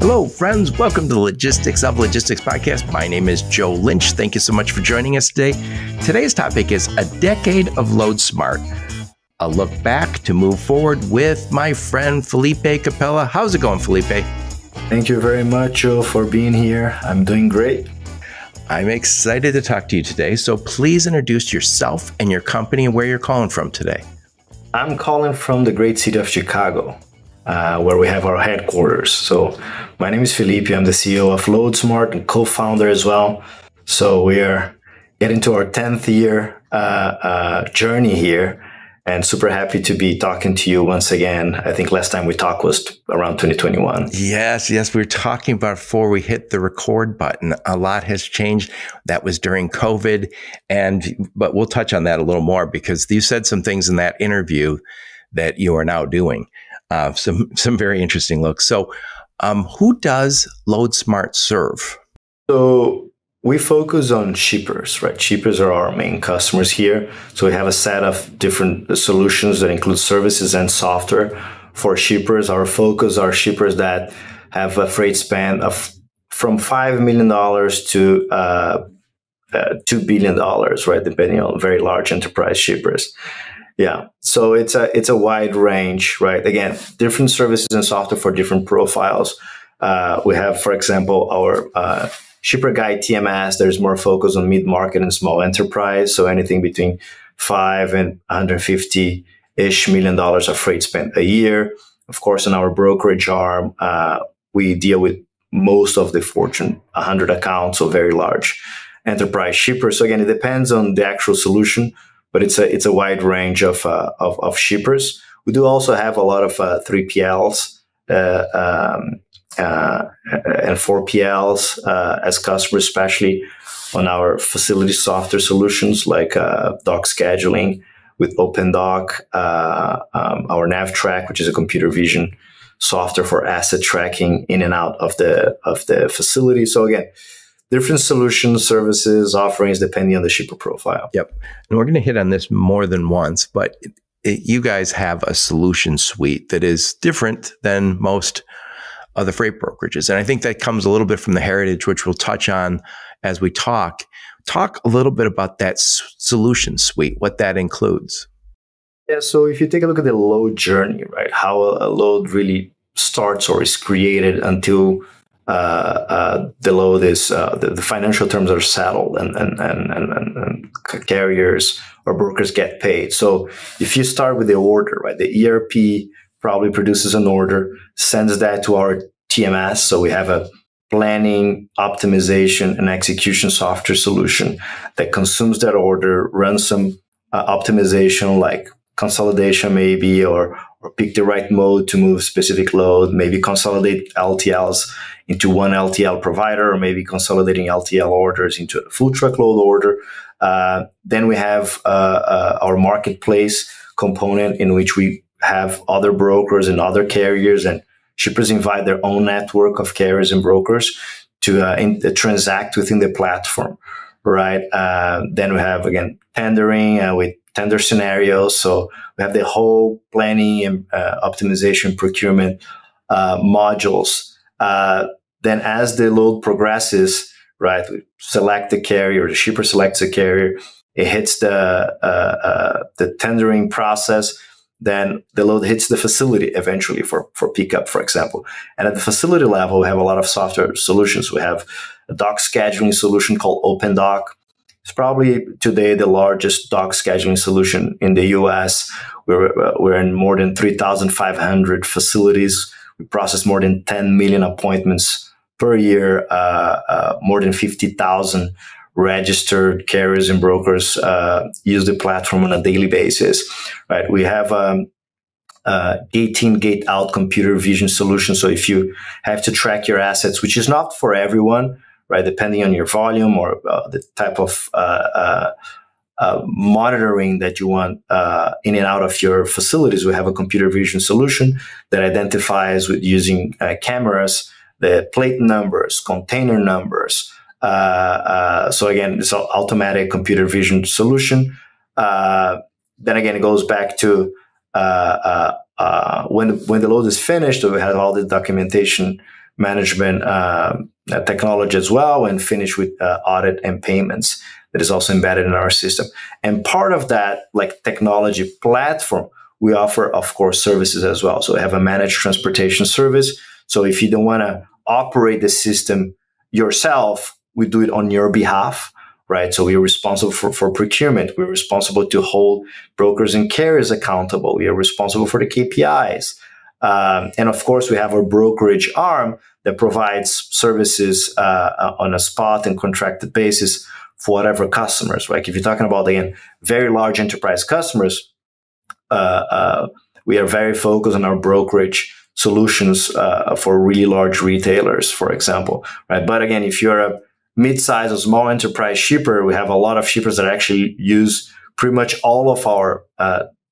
Hello, friends. Welcome to the Logistics of Logistics podcast. My name is Joe Lynch. Thank you so much for joining us today. Today's topic is a decade of Load Smart. A look back to move forward with my friend Felipe Capella. How's it going, Felipe? Thank you very much, Joe, for being here. I'm doing great. I'm excited to talk to you today. So please introduce yourself and your company and where you're calling from today. I'm calling from the great city of Chicago, where we have our headquarters. So my name is Felipe. I'm the CEO of Load Smart and co-founder as well. So we are getting to our 10th year journey here, and super happy to be talking to you once again. I think last time we talked was around 2021. Yes. We were talking about before we hit the record button. A lot has changed. That was during COVID, but we'll touch on that a little more because you said some things in that interview that you are now doing. Some very interesting looks. So, who does Load Smart serve? So we focus on shippers, right? Shippers are our main customers here. So we have a set of different solutions that include services and software for shippers. Our focus are shippers that have a freight span of from $5 million to $2 billion, right? Depending on very large enterprise shippers. Yeah. So it's a wide range, right? Again, different services and software for different profiles. We have, for example, our Shipper Guide TMS. There's more focus on mid-market and small enterprise. So anything between $5 and $150-ish million of freight spent a year. Of course, in our brokerage arm, we deal with most of the Fortune 100 accounts, so very large enterprise shippers. So again, it depends on the actual solution, but it's a wide range of shippers. We do also have a lot of 3PLs and 4PLs as customers, especially on our facility software solutions like dock scheduling with OpenDock, our NavTrack, which is a computer vision software for asset tracking in and out of the facility. So again, different solutions, services, offerings, depending on the shipper profile. Yep. And we're going to hit on this more than once, but you guys have a solution suite that is different than most of the freight brokerages. And I think that comes a little bit from the heritage, which we'll touch on as we talk. Talk a little bit about that solution suite, what that includes. Yeah, so if you take a look at the load journey, right, how a load really starts or is created until the load is the financial terms are settled and carriers or brokers get paid. So if you start with the order, right, the ERP probably produces an order, sends that to our TMS. So we have a planning, optimization, and execution software solution that consumes that order, runs some optimization like consolidation maybe, or pick the right mode to move specific load, maybe consolidate LTLs into one LTL provider, or maybe consolidating LTL orders into a full truckload order. Then we have our marketplace component in which we have other brokers and other carriers, and shippers invite their own network of carriers and brokers to transact within the platform, right? Then we have, again, tendering with tender scenarios. So we have the whole planning and optimization procurement modules. Then as the load progresses, right, we select the carrier, the shipper selects a carrier, it hits the tendering process. Then the load hits the facility eventually for pickup, for example. And at the facility level, we have a lot of software solutions. We have a dock scheduling solution called OpenDock. It's probably today the largest dock scheduling solution in the US. We're in more than 3,500 facilities. We process more than 10 million appointments per year, more than 50,000 registered carriers and brokers use the platform on a daily basis, right? We have 18 gate out computer vision solution. So if you have to track your assets, which is not for everyone, right? Depending on your volume or the type of monitoring that you want in and out of your facilities, we have a computer vision solution that identifies with using cameras, the plate numbers, container numbers. So again, it's an automatic computer vision solution. Then again, it goes back to when the load is finished, we have all the documentation management technology as well, and finish with audit and payments that is also embedded in our system. And part of that, like technology platform, we offer, of course, services as well. So we have a managed transportation service. So if you don't want to operate the system yourself, we do it on your behalf, right? So we are responsible for procurement. We're responsible to hold brokers and carriers accountable. We are responsible for the KPIs. And of course, we have our brokerage arm that provides services on a spot and contracted basis for whatever customers, right? If you're talking about, again, very large enterprise customers, we are very focused on our brokerage solutions for really large retailers, for example, right? But again, if you're a mid-size or small enterprise shipper, we have a lot of shippers that actually use pretty much all of our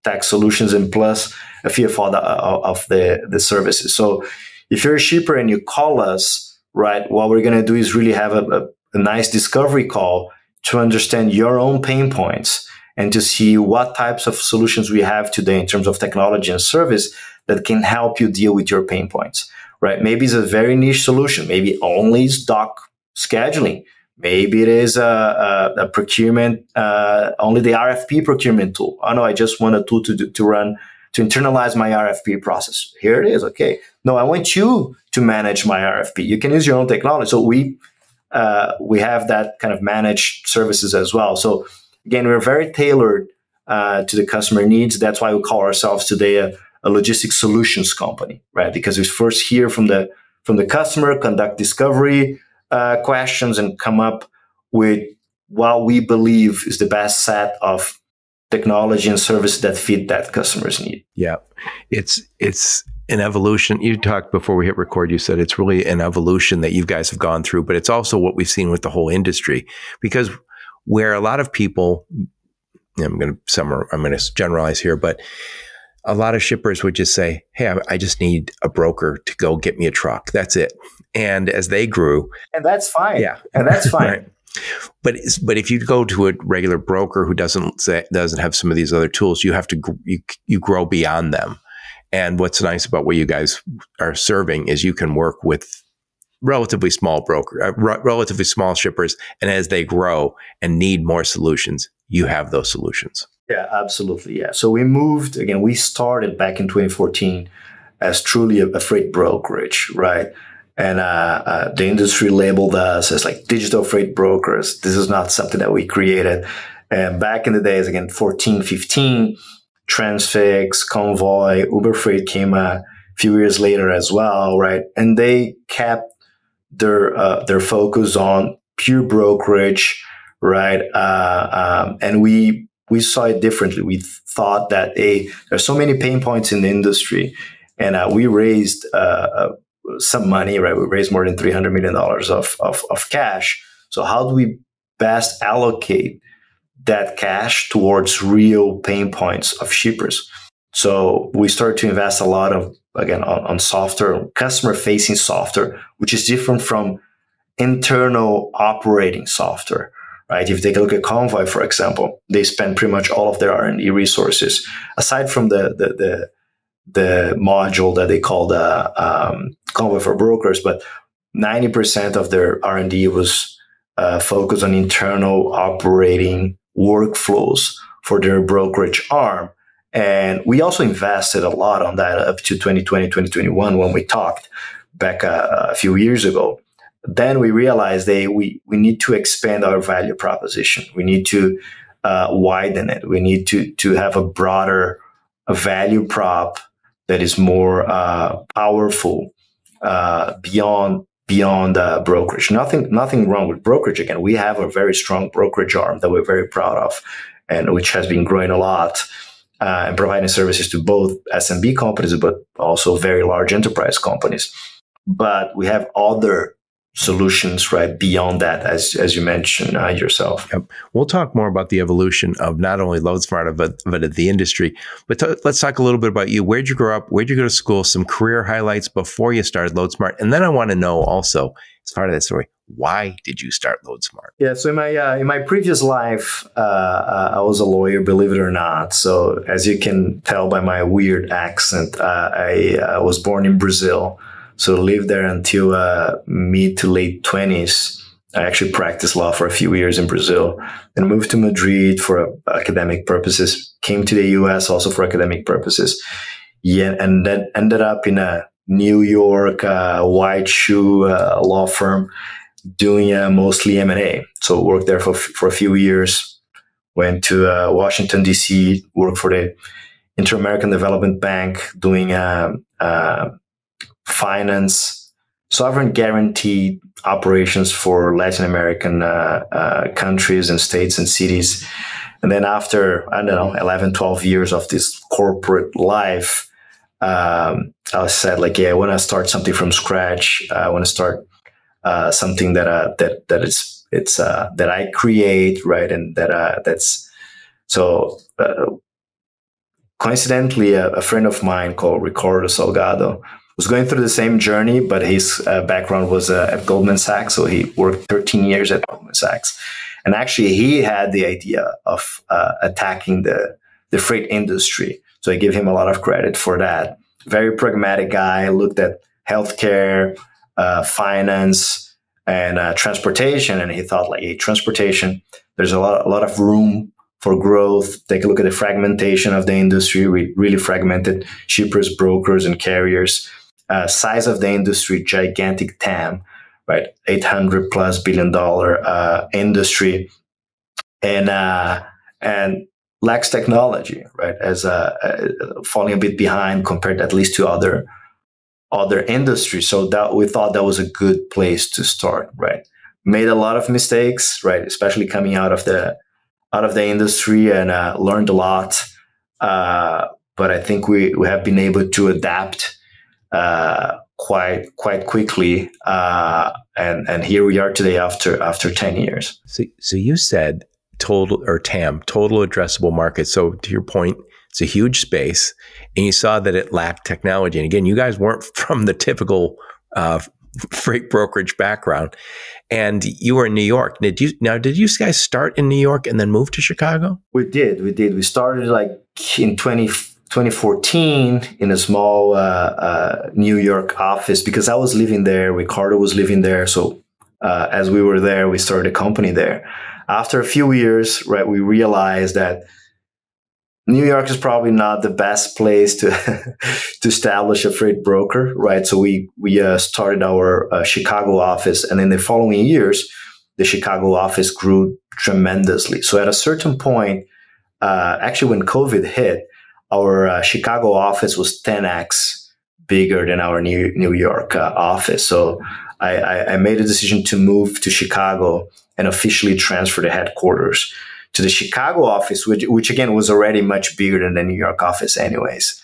tax solutions and plus a few of the services. So if you're a shipper and you call us, right, what we're going to do is really have a nice discovery call to understand your own pain points and to see what types of solutions we have today in terms of technology and service that can help you deal with your pain points, right? Maybe it's a very niche solution. Maybe only stock scheduling. Maybe it is a procurement, only the RFP procurement tool. Oh no, I just want a tool to internalize my RFP process. Here it is. Okay. No, I want you to manage my RFP. You can use your own technology. So we have that kind of managed services as well. So again, we're very tailored to the customer needs. That's why we call ourselves today a logistics solutions company, right? Because we first hear from the customer, conduct discovery questions, and come up with what we believe is the best set of technology and service that fit that customer's need. Yeah, it's an evolution. You talked before we hit record, you said it's really an evolution that you guys have gone through, but it's also what we've seen with the whole industry, because where a lot of people, I'm going to generalize here, but a lot of shippers would just say, hey, I just need a broker to go get me a truck. That's it. And as they grew. And that's fine. Yeah. And that's fine. Right. But if you go to a regular broker who doesn't have some of these other tools, you have to you grow beyond them. And what's nice about what you guys are serving is you can work with relatively small shippers, and as they grow and need more solutions, you have those solutions. Yeah, absolutely. Yeah. So we started back in 2014 as truly a freight brokerage, right? And the industry labeled us as like digital freight brokers. This is not something that we created. And back in the days, again, 14, 15, Transfix, Convoy, Uber Freight came a few years later as well, right? And they kept their focus on pure brokerage, right? And we saw it differently. We thought that there's so many pain points in the industry, and we raised some money, right? We raised more than $300 million of cash. So how do we best allocate that cash towards real pain points of shippers? So we started to invest a lot on software, customer-facing software, which is different from internal operating software, right? If you take a look at Convoy, for example, they spend pretty much all of their R&D resources, aside from the module that they call the Convoy for Brokers, but 90% of their R&D was focused on internal operating workflows for their brokerage arm. And we also invested a lot on that up to 2020, 2021 when we talked back a few years ago. Then we realized we need to expand our value proposition. We need to widen it. We need to have a broader value prop that is more powerful beyond brokerage. Nothing wrong with brokerage. Again, we have a very strong brokerage arm that we're very proud of, and which has been growing a lot and providing services to both SMB companies, but also very large enterprise companies. But we have other solutions right beyond that, as you mentioned yourself. Yep. We'll talk more about the evolution of not only LoadSmart but of the industry. But let's talk a little bit about you. Where'd you grow up? Where'd you go to school? Some career highlights before you started LoadSmart, and then I want to know also, as part of that story, why did you start LoadSmart? Yeah, so in my previous life, I was a lawyer, believe it or not. So as you can tell by my weird accent, I was born in Brazil. So lived there until mid to late 20s. I actually practiced law for a few years in Brazil, then moved to Madrid for academic purposes, came to the US also for academic purposes. Yeah, and then ended up in a New York white shoe law firm doing mostly M&A. So worked there for a few years, went to Washington, D.C., worked for the Inter-American Development Bank doing finance, sovereign guaranteed operations for Latin American countries and states and cities. And then after, I don't know, 11, 12 years of this corporate life, I said, like, yeah, I want to start something from scratch. I want to start something that I create, right? And that's so. Coincidentally, a friend of mine called Ricardo Salgado was going through the same journey, but his background was at Goldman Sachs. So he worked 13 years at Goldman Sachs. And actually, he had the idea of attacking the freight industry. So I give him a lot of credit for that. Very pragmatic guy, looked at healthcare, finance, and transportation. And he thought, like, hey, transportation, there's a lot of room for growth. Take a look at the fragmentation of the industry. We really fragmented: shippers, brokers, and carriers. Size of the industry, gigantic TAM, right? $800+ billion industry, and lacks technology, right? As falling a bit behind compared at least to other industries. So that we thought that was a good place to start, right? Made a lot of mistakes, right? Especially coming out of the industry, and learned a lot. But I think we have been able to adapt quite quickly, and here we are today after 10 years. So you said total, or TAM, total addressable market. So to your point, it's a huge space, and you saw that it lacked technology. And again, you guys weren't from the typical freight brokerage background, and you were in New York. Did you guys start in New York and then move to Chicago? We did. We started like in 2014 in a small New York office, because I was living there. Ricardo was living there. So as we were there, we started a company there. After a few years, right, we realized that New York is probably not the best place to to establish a freight broker, right? So we started our Chicago office, and in the following years, the Chicago office grew tremendously. So at a certain point, actually when COVID hit, our Chicago office was 10x bigger than our New York office. So I made a decision to move to Chicago and officially transfer the headquarters to the Chicago office, which again was already much bigger than the New York office anyways.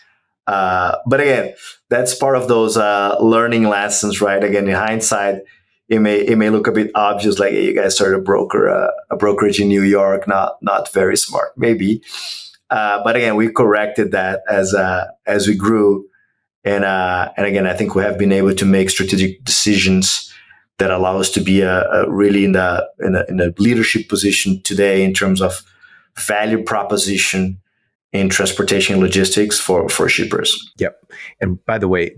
But again, that's part of those learning lessons, right? Again, in hindsight, it may look a bit obvious, like, hey, you guys started a brokerage in New York, not very smart, maybe. But again, we corrected that as we grew, and again, I think we have been able to make strategic decisions that allow us to be really in a leadership position today in terms of value proposition in transportation and logistics for shippers. Yep. And by the way,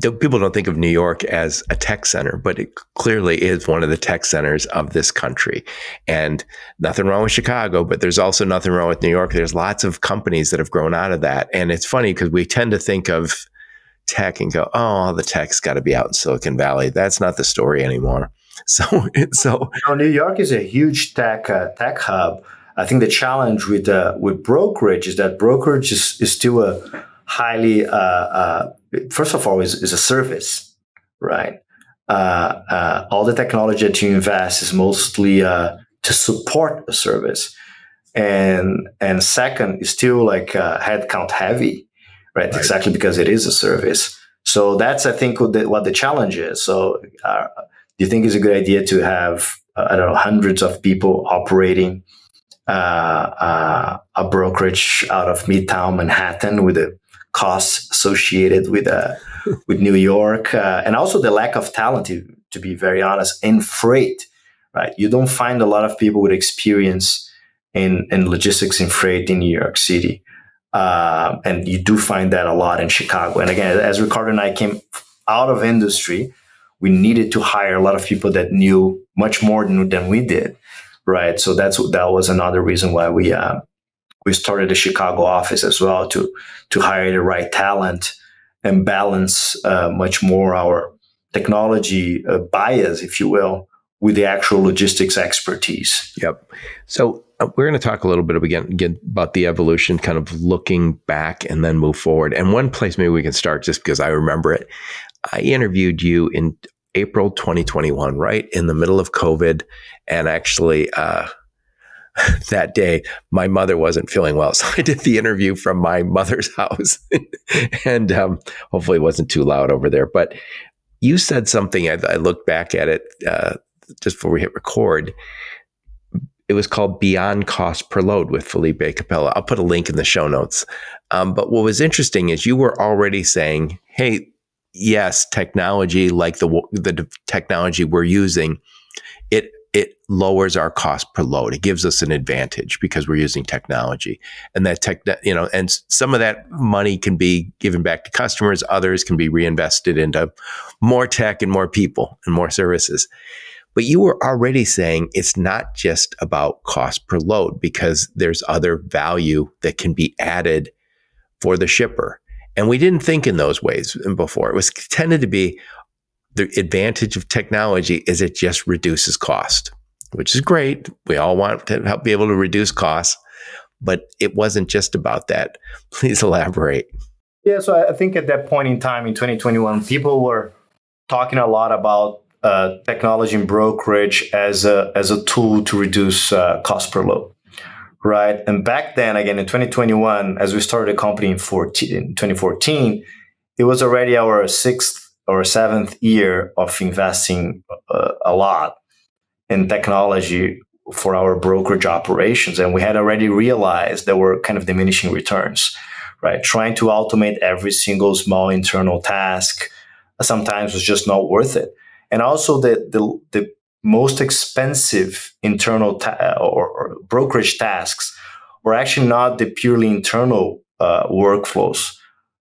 people don't think of New York as a tech center, but it clearly is one of the tech centers of this country. And nothing wrong with Chicago, but there's also nothing wrong with New York. There's lots of companies that have grown out of that. And it's funny because we tend to think of tech and go, oh, the tech's got to be out in Silicon Valley. That's not the story anymore. So New York is a huge tech hub. I think the challenge with brokerage is that brokerage is still a highly first of all is a service, right? All the technology that you invest is mostly to support a service, and second is still like headcount heavy. Right, exactly, because it is a service. So that's, I think, what the challenge is. So do you think it's a good idea to have, I don't know, hundreds of people operating a brokerage out of Midtown Manhattan with the costs associated with New York, and also the lack of talent, to be very honest, in freight, right? You don't find a lot of people with experience in logistics and freight in New York City. And you do find that a lot in Chicago. And again, as Ricardo and I came out of industry. We needed to hire a lot of people that knew much more than we did, right? So that was another reason why we started a Chicago office as well, to hire the right talent and balance much more our technology bias, if you will, with the actual logistics expertise. Yep. So we're going to talk a little bit again about the evolution, kind of looking back and then move forward. And one place maybe we can start, just because I remember it, I interviewed you in April 2021, right in the middle of COVID. And actually, that day, my mother wasn't feeling well. So I did the interview from my mother's house. And hopefully it wasn't too loud over there. But you said something, I looked back at it just before we hit record. It was called Beyond Cost Per Load with Felipe Capella. I'll put a link in the show notes. But what was interesting is you were already saying, hey, yes, technology like the technology we're using, it lowers our cost per load. It gives us an advantage because we're using technology, and that and some of that money can be given back to customers. Others can be reinvested into more tech and more people and more services. But you were already saying it's not just about cost per load, because there's other value that can be added for the shipper. And we didn't think in those ways before. It was tended to be the advantage of technology is it just reduces cost, which is great. We all want to help be able to reduce costs, but it wasn't just about that. Please elaborate. Yeah, so I think at that point in time in 2021, people were talking a lot about technology and brokerage as a tool to reduce cost per load, right? And back then, again in 2021, as we started a company in 2014, it was already our 6th or 7th year of investing a lot in technology for our brokerage operations, and we had already realized there were kind of diminishing returns, right? Trying to automate every single small internal task sometimes was just not worth it. And also the most expensive internal or brokerage tasks were actually not the purely internal workflows.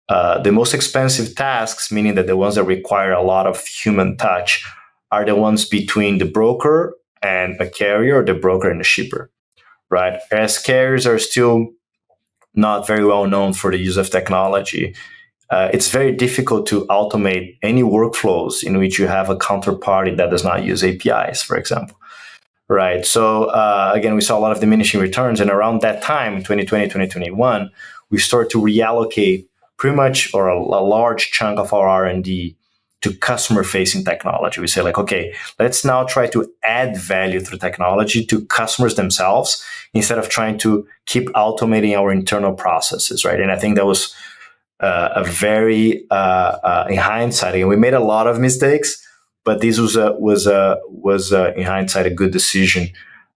The most expensive tasks, meaning that the ones that require a lot of human touch, are the ones between the broker and a carrier, or the broker and the shipper, right? As carriers are still not very well known for the use of technology, it's very difficult to automate any workflows in which you have a counterparty that does not use APIs, for example, right? So again, we saw a lot of diminishing returns. And around that time, 2020, 2021, we started to reallocate pretty much, or a large chunk of our R&D to customer-facing technology. We say like, okay, let's now try to add value through technology to customers themselves instead of trying to keep automating our internal processes, right? And I think that was a very, in hindsight, and we made a lot of mistakes, but this was in hindsight a good decision,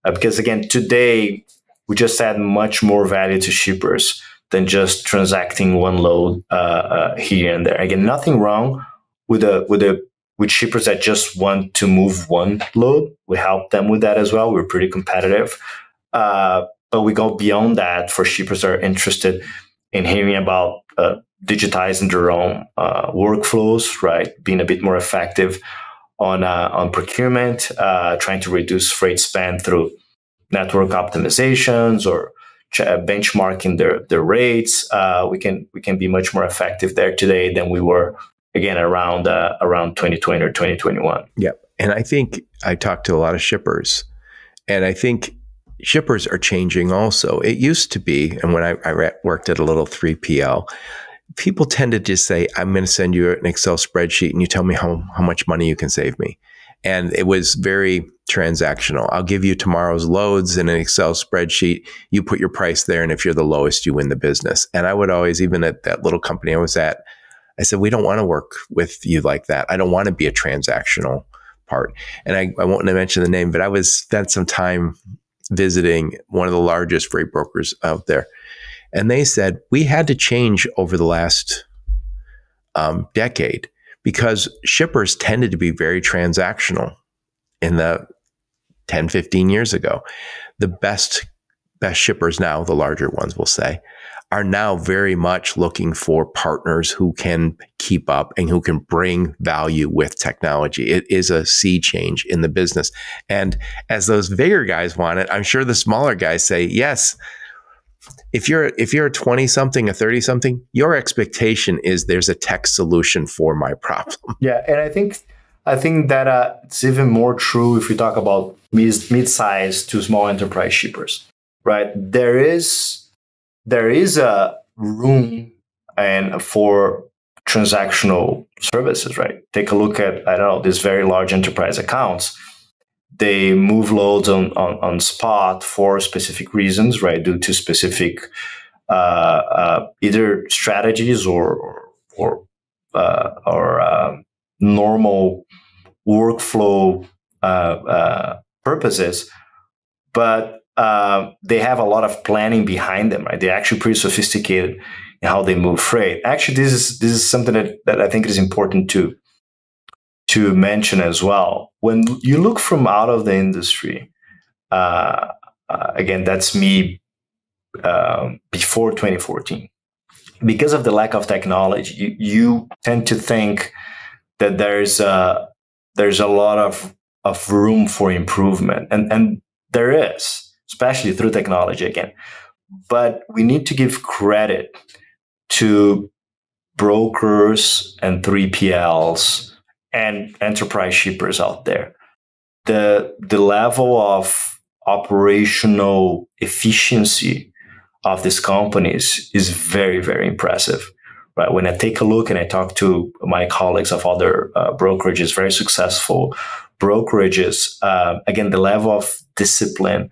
because again, today we just add much more value to shippers than just transacting one load here and there. Again, nothing wrong with shippers that just want to move one load. We help them with that as well. We're pretty competitive, but we go beyond that for shippers that are interested in hearing about digitizing their own workflows, right? Being a bit more effective on procurement, trying to reduce freight spend through network optimizations or benchmarking their rates. We can be much more effective there today than we were, again, around 2020 or 2021. Yeah. And I think I talked to a lot of shippers, and I think shippers are changing also. It used to be, and when I worked at a little 3PL, people tended to say, I'm going to send you an Excel spreadsheet and you tell me how much money you can save me. And it was very transactional. I'll give you tomorrow's loads in an Excel spreadsheet. You put your price there, and if you're the lowest, you win the business. And I would always, even at that little company I was at, I said, we don't want to work with you like that. I don't want to be a transactional part. And I won't mention the name, but I spent some time visiting one of the largest freight brokers out there. And they said, we had to change over the last decade because shippers tended to be very transactional in the 10, 15 years ago. The best best shippers now, the larger ones will say, are now very much looking for partners who can keep up and who can bring value with technology. It is a sea change in the business. And as those bigger guys want it, I'm sure the smaller guys say, yes, if you're a 20 something, a 30 something, your expectation is there's a tech solution for my problem. Yeah. And I think that it's even more true if we talk about mid-sized to small enterprise shippers, right? There is a room and for transactional services, right? Take a look at, I don't know, these very large enterprise accounts. They move loads on spot for specific reasons, right? Due to specific either strategies or normal workflow purposes, but they have a lot of planning behind them, right? They're actually pretty sophisticated in how they move freight. Actually, this is something that I think is important to mention as well. When you look from out of the industry, again, that's me before 2014. Because of the lack of technology, you tend to think that there's a lot of room for improvement, and there is, especially through technology again. But we need to give credit to brokers and 3PLs and enterprise shippers out there. The level of operational efficiency of these companies is very, very impressive. Right? When I take a look and I talk to my colleagues of other brokerages, very successful brokerages, again, the level of discipline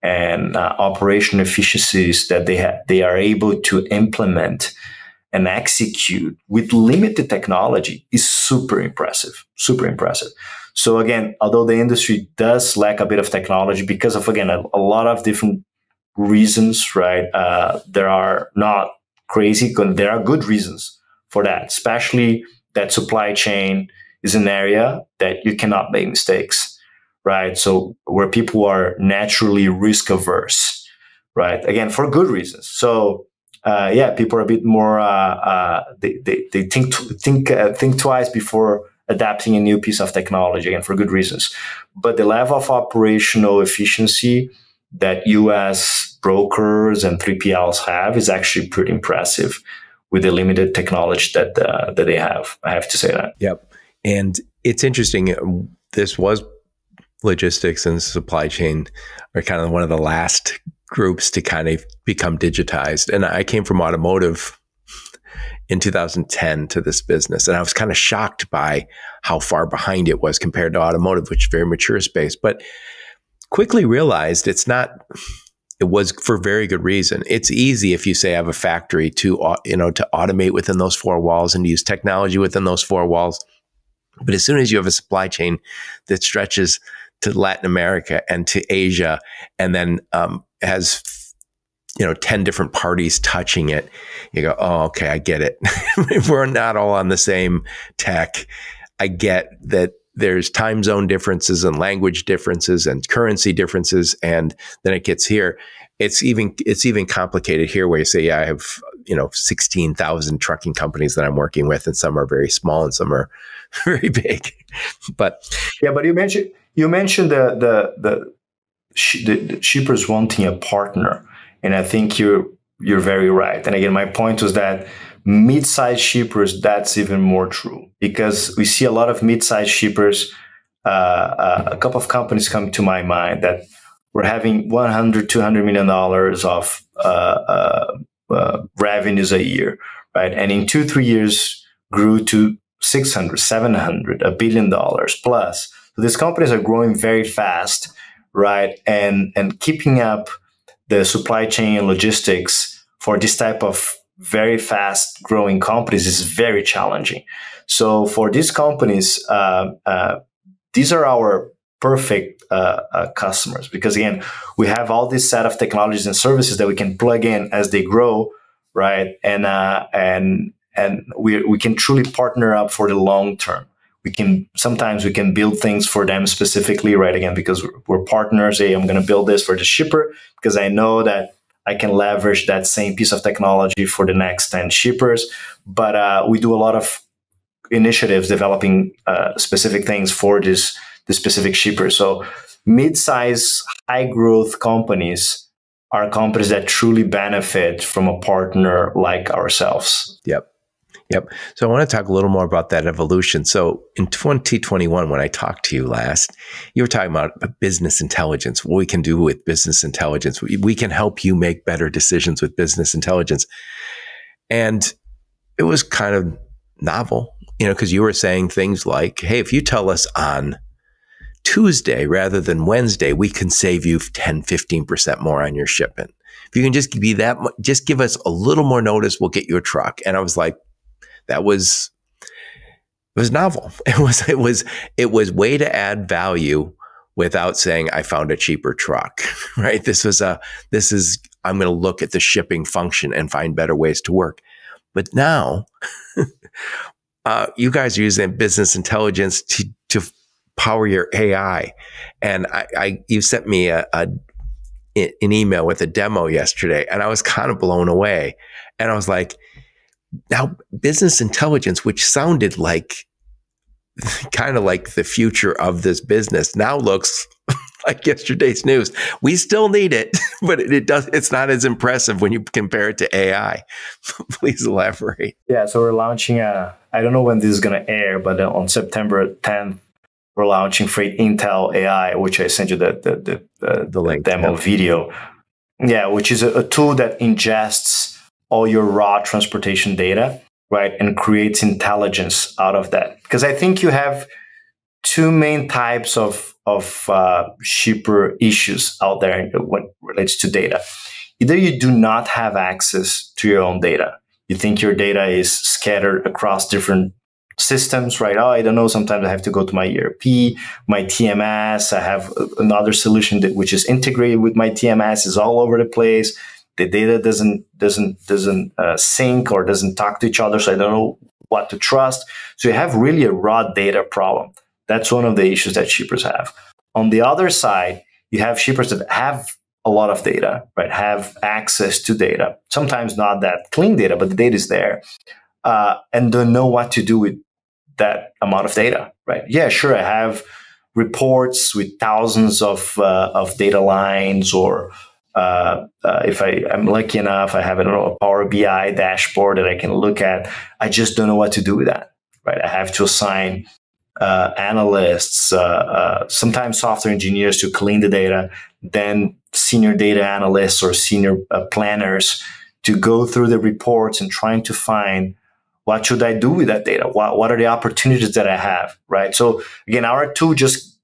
and operational efficiencies that they are able to implement and execute with limited technology is super impressive, super impressive. So again, although the industry does lack a bit of technology because of, again, a lot of different reasons, right? There are not crazy, there are good reasons for that, especially that supply chain is an area that you cannot make mistakes, right? So where people are naturally risk averse, right? Again, for good reasons. So people are a bit more. They think twice before adapting a new piece of technology, again for good reasons. But the level of operational efficiency that U.S. brokers and 3PLs have is actually pretty impressive with the limited technology that they have. I have to say that. Yep, and it's interesting. This was logistics and supply chain are kind of one of the last groups to kind of become digitized. And I came from automotive in 2010 to this business. And I was kind of shocked by how far behind it was compared to automotive, which is a very mature space, but quickly realized it was for very good reason. It's easy if you say I have a factory to automate within those four walls and use technology within those four walls. But as soon as you have a supply chain that stretches to Latin America and to Asia, and then has 10 different parties touching it, you go, oh, okay, I get it. We're not all on the same tech. I get that there's time zone differences and language differences and currency differences, and then it gets here. It's even complicated here, where you say, yeah, I have 16,000 trucking companies that I'm working with, and some are very small and some are very big. But you mentioned the shippers wanting a partner, and I think you're very right. And again, my point was that mid-sized shippers, that's even more true, because we see a lot of mid-sized shippers. A couple of companies come to my mind that were having $100-200 million of revenues a year, right? And in 2-3 years grew to $600, $700, $1 billion plus. So these companies are growing very fast, right? And keeping up the supply chain and logistics for this type of very fast growing companies is very challenging. So for these companies, these are our perfect customers, because again, we have all this set of technologies and services that we can plug in as they grow, right? And we can truly partner up for the long term sometimes we can build things for them specifically, right? Again, because we're partners. Hey, I'm going to build this for the shipper because I know that I can leverage that same piece of technology for the next 10 shippers. But we do a lot of initiatives developing specific things for the specific shipper. So mid-size, high-growth companies are companies that truly benefit from a partner like ourselves. Yep. So I want to talk a little more about that evolution. So in 2021, when I talked to you last, you were talking about business intelligence, what we can do with business intelligence. We can help you make better decisions with business intelligence. And it was kind of novel, because you were saying things like, hey, if you tell us on Tuesday rather than Wednesday, we can save you 10, 15% more on your shipment. If you can just be that, just give us a little more notice, we'll get you a truck. And I was like, it was novel. It was way to add value without saying I found a cheaper truck, right? I'm going to look at the shipping function and find better ways to work. But now you guys are using business intelligence to power your AI. And you sent me an email with a demo yesterday, and I was kind of blown away. And I was like, now business intelligence, which sounded like kind of like the future of this business, now looks like yesterday's news. We still need it, but it's not as impressive when you compare it to AI. Please elaborate. Yeah, so we're launching I don't know when this is going to air, but on September 10th, we're launching Freight Intel AI, which I sent you the link, demo video. Yeah, which is a tool that ingests all your raw transportation data, right, and creates intelligence out of that. Because I think you have two main types of shipper issues out there when it relates to data. Either you do not have access to your own data. You think your data is scattered across different systems, right? Oh, I don't know. Sometimes I have to go to my ERP, my TMS. I have another solution which is integrated with my TMS, is all over the place. The data doesn't sync or doesn't talk to each other, so I don't know what to trust. So you have really a raw data problem. That's one of the issues that shippers have. On the other side, you have shippers that have a lot of data, right? Have access to data. Sometimes not that clean data, but the data is there, and don't know what to do with that amount of data, right? Yeah, sure, I have reports with thousands of data lines, or if I'm lucky enough, I have a Power BI dashboard that I can look at. I just don't know what to do with that, right? I have to assign analysts, sometimes software engineers to clean the data, then senior data analysts or senior planners to go through the reports and trying to find what should I do with that data? What are the opportunities that I have, right? So again, our tool just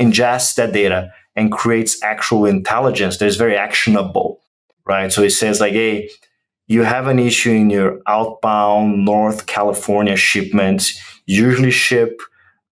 ingests that data and creates actual intelligence that is very actionable, right? So it says like, hey, you have an issue in your outbound North California shipments, usually ship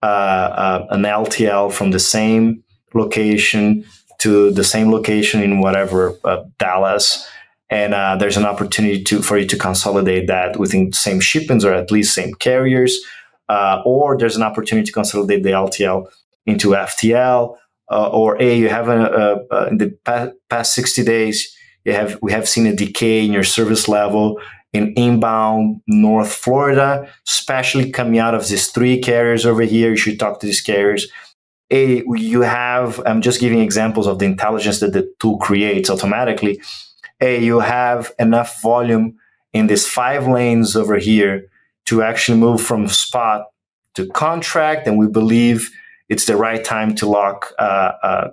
an LTL from the same location to the same location in whatever, Dallas. And there's an opportunity for you to consolidate that within the same shipments or at least same carriers. Or there's an opportunity to consolidate the LTL into FTL. Or you have in the past 60 days, we have seen a decay in your service level in inbound North Florida, especially coming out of these three carriers over here. You should talk to these carriers. I'm just giving examples of the intelligence that the tool creates automatically. You have enough volume in these 5 lanes over here to actually move from spot to contract, and we believe it's the right time to lock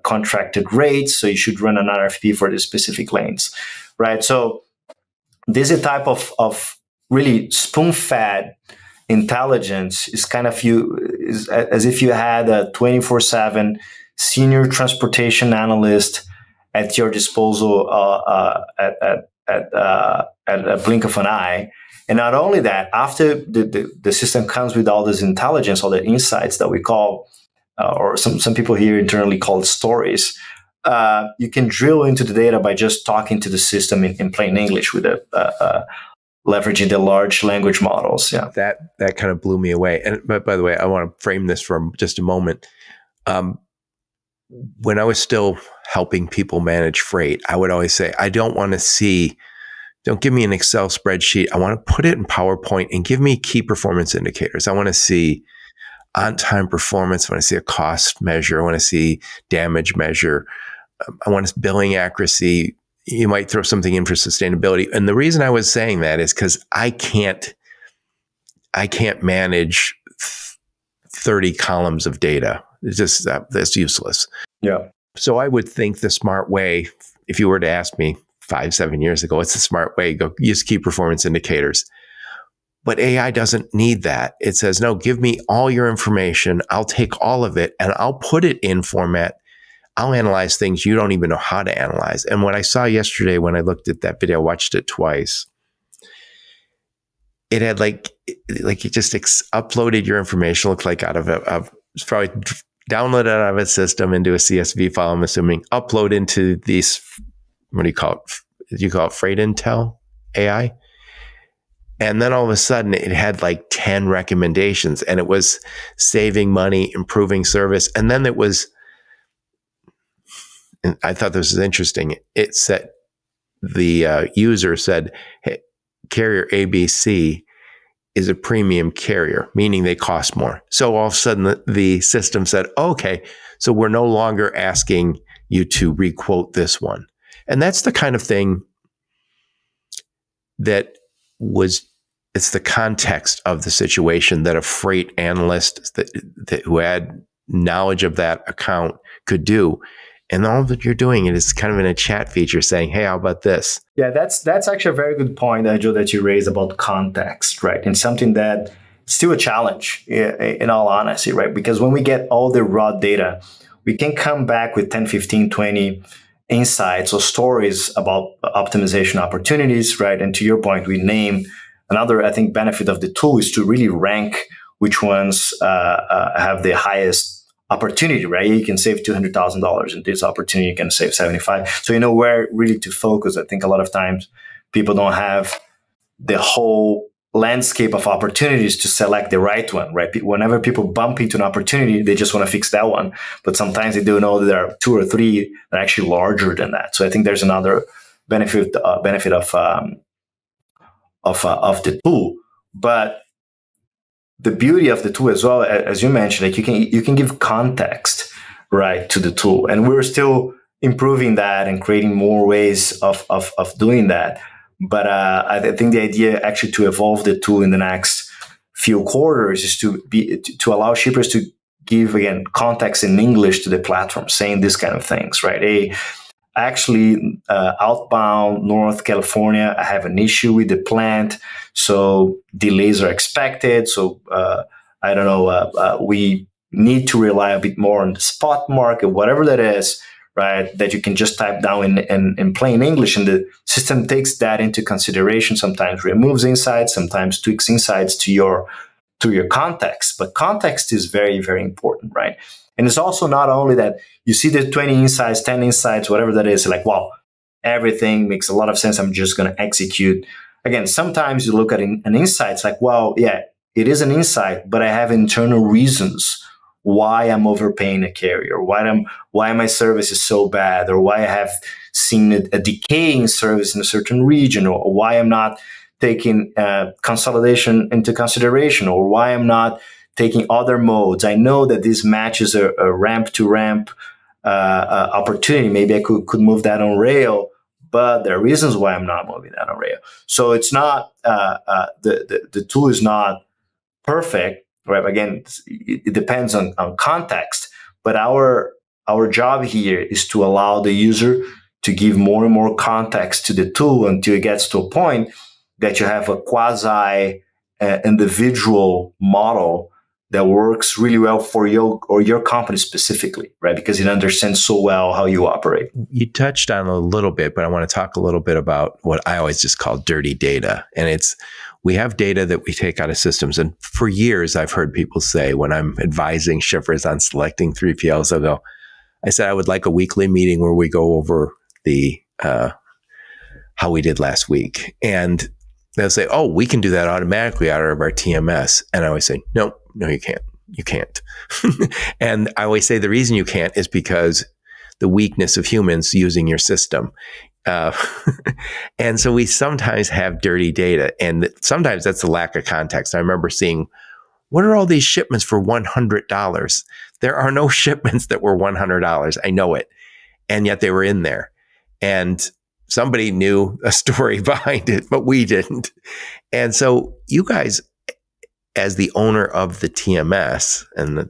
contracted rates. So you should run an RFP for the specific lanes, right? So this is a type of really spoon-fed intelligence. Is kind of as if you had a 24/7 senior transportation analyst at your disposal at a blink of an eye. And not only that, after the system comes with all this intelligence, all the insights that we call, or some people here internally call it stories, you can drill into the data by just talking to the system in plain English with leveraging the large language models. Yeah, that kind of blew me away. And but by the way, I want to frame this for just a moment. When I was still helping people manage freight, I would always say, I don't give me an Excel spreadsheet. I want to put it in PowerPoint and give me key performance indicators. I want to see on-time performance. I want to see a cost measure. I want to see damage measure. I want billing accuracy. You might throw something in for sustainability. And the reason I was saying that is because I can't manage 30 columns of data. It's just that's useless. Yeah. So I would think the smart way, if you were to ask me 5-7 years ago, what's the smart way? Go use key performance indicators. But AI doesn't need that. It says, no, give me all your information. I'll take all of it and I'll put it in format. I'll analyze things you don't even know how to analyze. And what I saw yesterday when I looked at that video, I watched it twice. It had like it just uploaded your information, looked like out of it's probably downloaded out of a system into a CSV file, I'm assuming, upload into these, what do you call it? You call it Freight Intel AI? And then all of a sudden it had like 10 recommendations and it was saving money, improving service. And then it was, and I thought this was interesting. It said, the user said, hey, carrier ABC is a premium carrier, meaning they cost more. So all of a sudden the system said, okay, so we're no longer asking you to requote this one. And that's the kind of thing that it's the context of the situation that a freight analyst that who had knowledge of that account could do. And all that you're doing it is kind of in a chat feature saying, hey, how about this? Yeah, that's actually a very good point, Joe, that you raised about context, right? And something that still a challenge in all honesty, right? Because when we get all the raw data, we can come back with 10, 15, 20 insights or stories about optimization opportunities, right? And to your point, we name another, I think, benefit of the tool is to really rank which ones have the highest opportunity, right? You can save $200,000 in this opportunity, you can save 75. So you know where really to focus. I think a lot of times people don't have the whole landscape of opportunities to select the right one, right? Whenever people bump into an opportunity, they just want to fix that one. But sometimes they do know that there are 2 or 3 that are actually larger than that. So I think there's another benefit of the tool. But the beauty of the tool as well, as you mentioned, like you can give context, right, to the tool, and we're still improving that and creating more ways of doing that. But I think the idea actually to evolve the tool in the next few quarters is to allow shippers to give again context in English to the platform, saying this kind of things, right? Actually, outbound North California, I have an issue with the plant, so delays are expected. So I don't know, we need to rely a bit more on the spot market, whatever that is, right? That you can just type down in plain English, and the system takes that into consideration. Sometimes removes insights, sometimes tweaks insights to your context. But context is very, very important, right? And it's also not only that you see the 20 insights, 10 insights, whatever that is, like, wow, everything makes a lot of sense. I'm just going to execute. Again, sometimes you look at an insight, it's like, well, yeah, it is an insight, but I have internal reasons why I'm overpaying a carrier, why my service is so bad, or why I have seen a decaying service in a certain region, or why I'm not taking consolidation into consideration, or why I'm not taking other modes. I know that this matches a ramp to ramp opportunity. Maybe I could move that on rail, but there are reasons why I'm not moving that on rail. So it's not the tool is not perfect, right? Again, it depends on context. But our job here is to allow the user to give more and more context to the tool until it gets to a point that you have a quasi individual model that works really well for you or your company specifically, right? Because it understands so well how you operate. You touched on a little bit, but I want to talk a little bit about what I always just call dirty data. And we have data that we take out of systems. And for years, I've heard people say when I'm advising shippers on selecting 3PLs, I said, I would like a weekly meeting where we go over the how we did last week. And they'll say, oh, we can do that automatically out of our TMS. And I always say, no, you can't. You can't. And I always say the reason you can't is because the weakness of humans using your system. And so we sometimes have dirty data, and sometimes that's the lack of context. I remember seeing, what are all these shipments for $100? There are no shipments that were $100. I know it. And yet they were in there. And somebody knew a story behind it, but we didn't. And so you guys, as the owner of the TMS and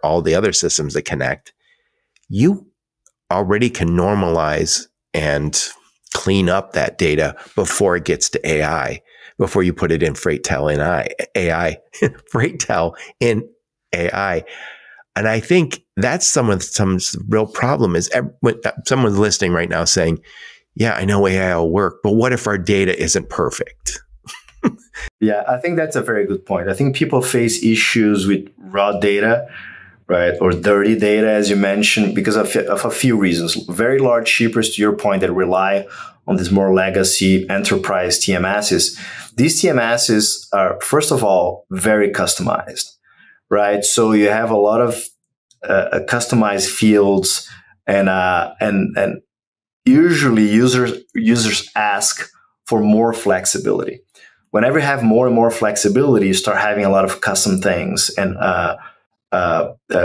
all the other systems that connect, you already can normalize and clean up that data before it gets to AI, before you put it in FreightTel in AI, FreightTel in AI. And I think that's some real problem is when someone's listening right now saying, yeah, I know AI will work, but what if our data isn't perfect? Yeah, I think that's a very good point. I think people face issues with raw data, right, or dirty data, as you mentioned, because of a few reasons. Very large shippers, to your point, that rely on these more legacy enterprise TMSs. These TMSs are, first of all, very customized, right? So you have a lot of customized fields, and usually users ask for more flexibility. Whenever you have more and more flexibility, you start having a lot of custom things and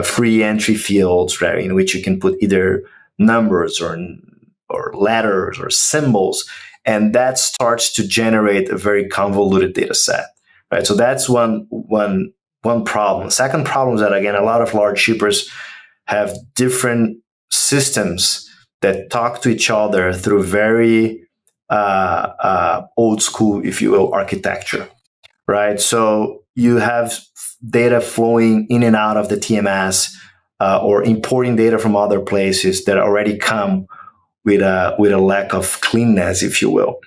free entry fields, right, in which you can put either numbers or letters or symbols, and that starts to generate a very convoluted data set, right? So that's one problem. Second problem is that, again, a lot of large shippers have different systems that talk to each other through very old school, if you will, architecture, right? So you have data flowing in and out of the TMS or importing data from other places that already come with a lack of cleanness, if you will,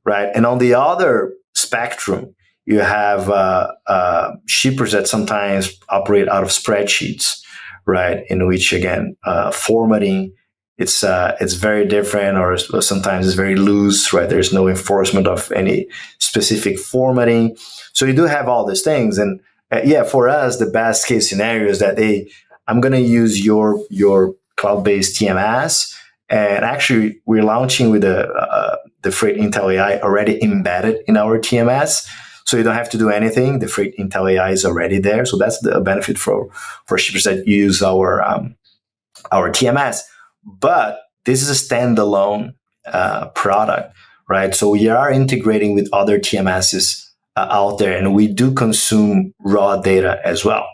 right? And on the other spectrum, you have shippers that sometimes operate out of spreadsheets, right? In which, again, formatting, it's very different, or sometimes it's very loose, right? There's no enforcement of any specific formatting. So you do have all these things. And for us, the best case scenario is that, hey, I'm going to use your cloud-based TMS. And actually, we're launching with the Freight Intel AI already embedded in our TMS. So you don't have to do anything. The Freight Intel AI is already there. So that's the benefit for shippers that use our TMS. But this is a standalone product, right? So we are integrating with other TMSs out there, and we do consume raw data as well,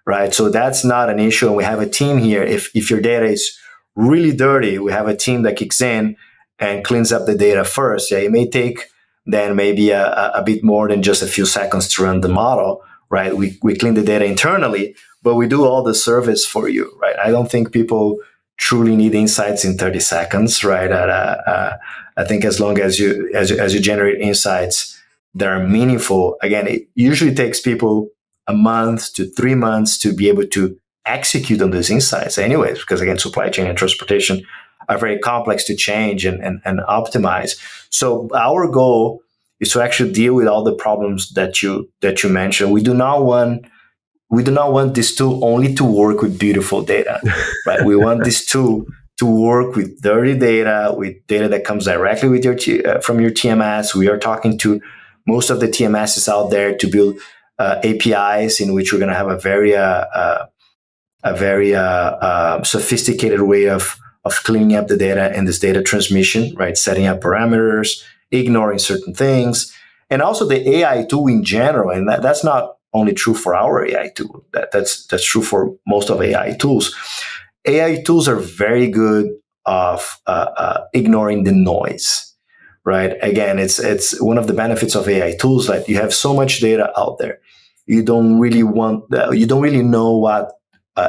right? So that's not an issue. And we have a team here. If your data is really dirty, we have a team that kicks in and cleans up the data first. Yeah, it may take then maybe a bit more than just a few seconds to run the model, right? We clean the data internally, but we do all the service for you, right? I don't think people truly need insights in 30 seconds, right? I think as long as you generate insights that are meaningful, again, it usually takes people a month to 3 months to be able to execute on those insights anyways, because, again, supply chain and transportation are very complex to change and optimize. So our goal is to actually deal with all the problems that you mentioned. We do not want this tool only to work with beautiful data, right? We want this tool to work with dirty data, with data that comes directly with from your TMS. We are talking to most of the TMSs out there to build APIs in which we're going to have a very sophisticated way of cleaning up the data and this data transmission, right? Setting up parameters, ignoring certain things, and also the AI tool in general. And that's not only true for our AI tool. That's true for most of AI tools. AI tools are very good of ignoring the noise, right? Again, it's one of the benefits of AI tools that you have so much data out there. You don't really know what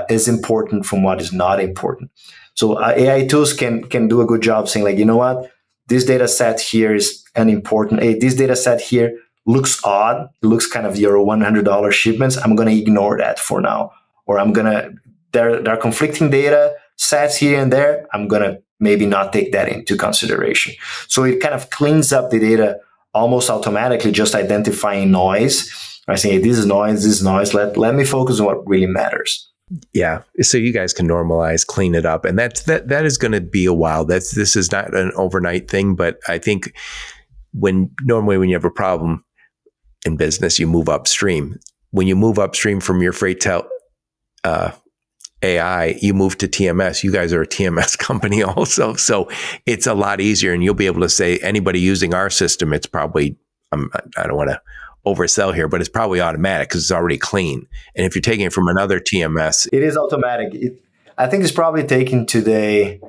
is important from what is not important. So AI tools can do a good job saying, like, you know what, this data set here is unimportant. Hey, this data set here looks odd. It looks kind of your $100 shipments. I'm going to ignore that for now. Or there are conflicting data sets here and there. I'm going to maybe not take that into consideration. So it kind of cleans up the data almost automatically just identifying noise. I say, hey, this is noise. Let me focus on what really matters. Yeah. So you guys can normalize, clean it up. And that is going to be a while. This is not an overnight thing, but I think normally when you have a problem in business, you move upstream. When you move upstream from your Freightel AI, you move to TMS. You guys are a TMS company also. So it's a lot easier, and you'll be able to say anybody using our system, it's probably, I don't want to oversell here, but it's probably automatic because it's already clean. And if you're taking it from another TMS, it is automatic. I think it's probably taking today,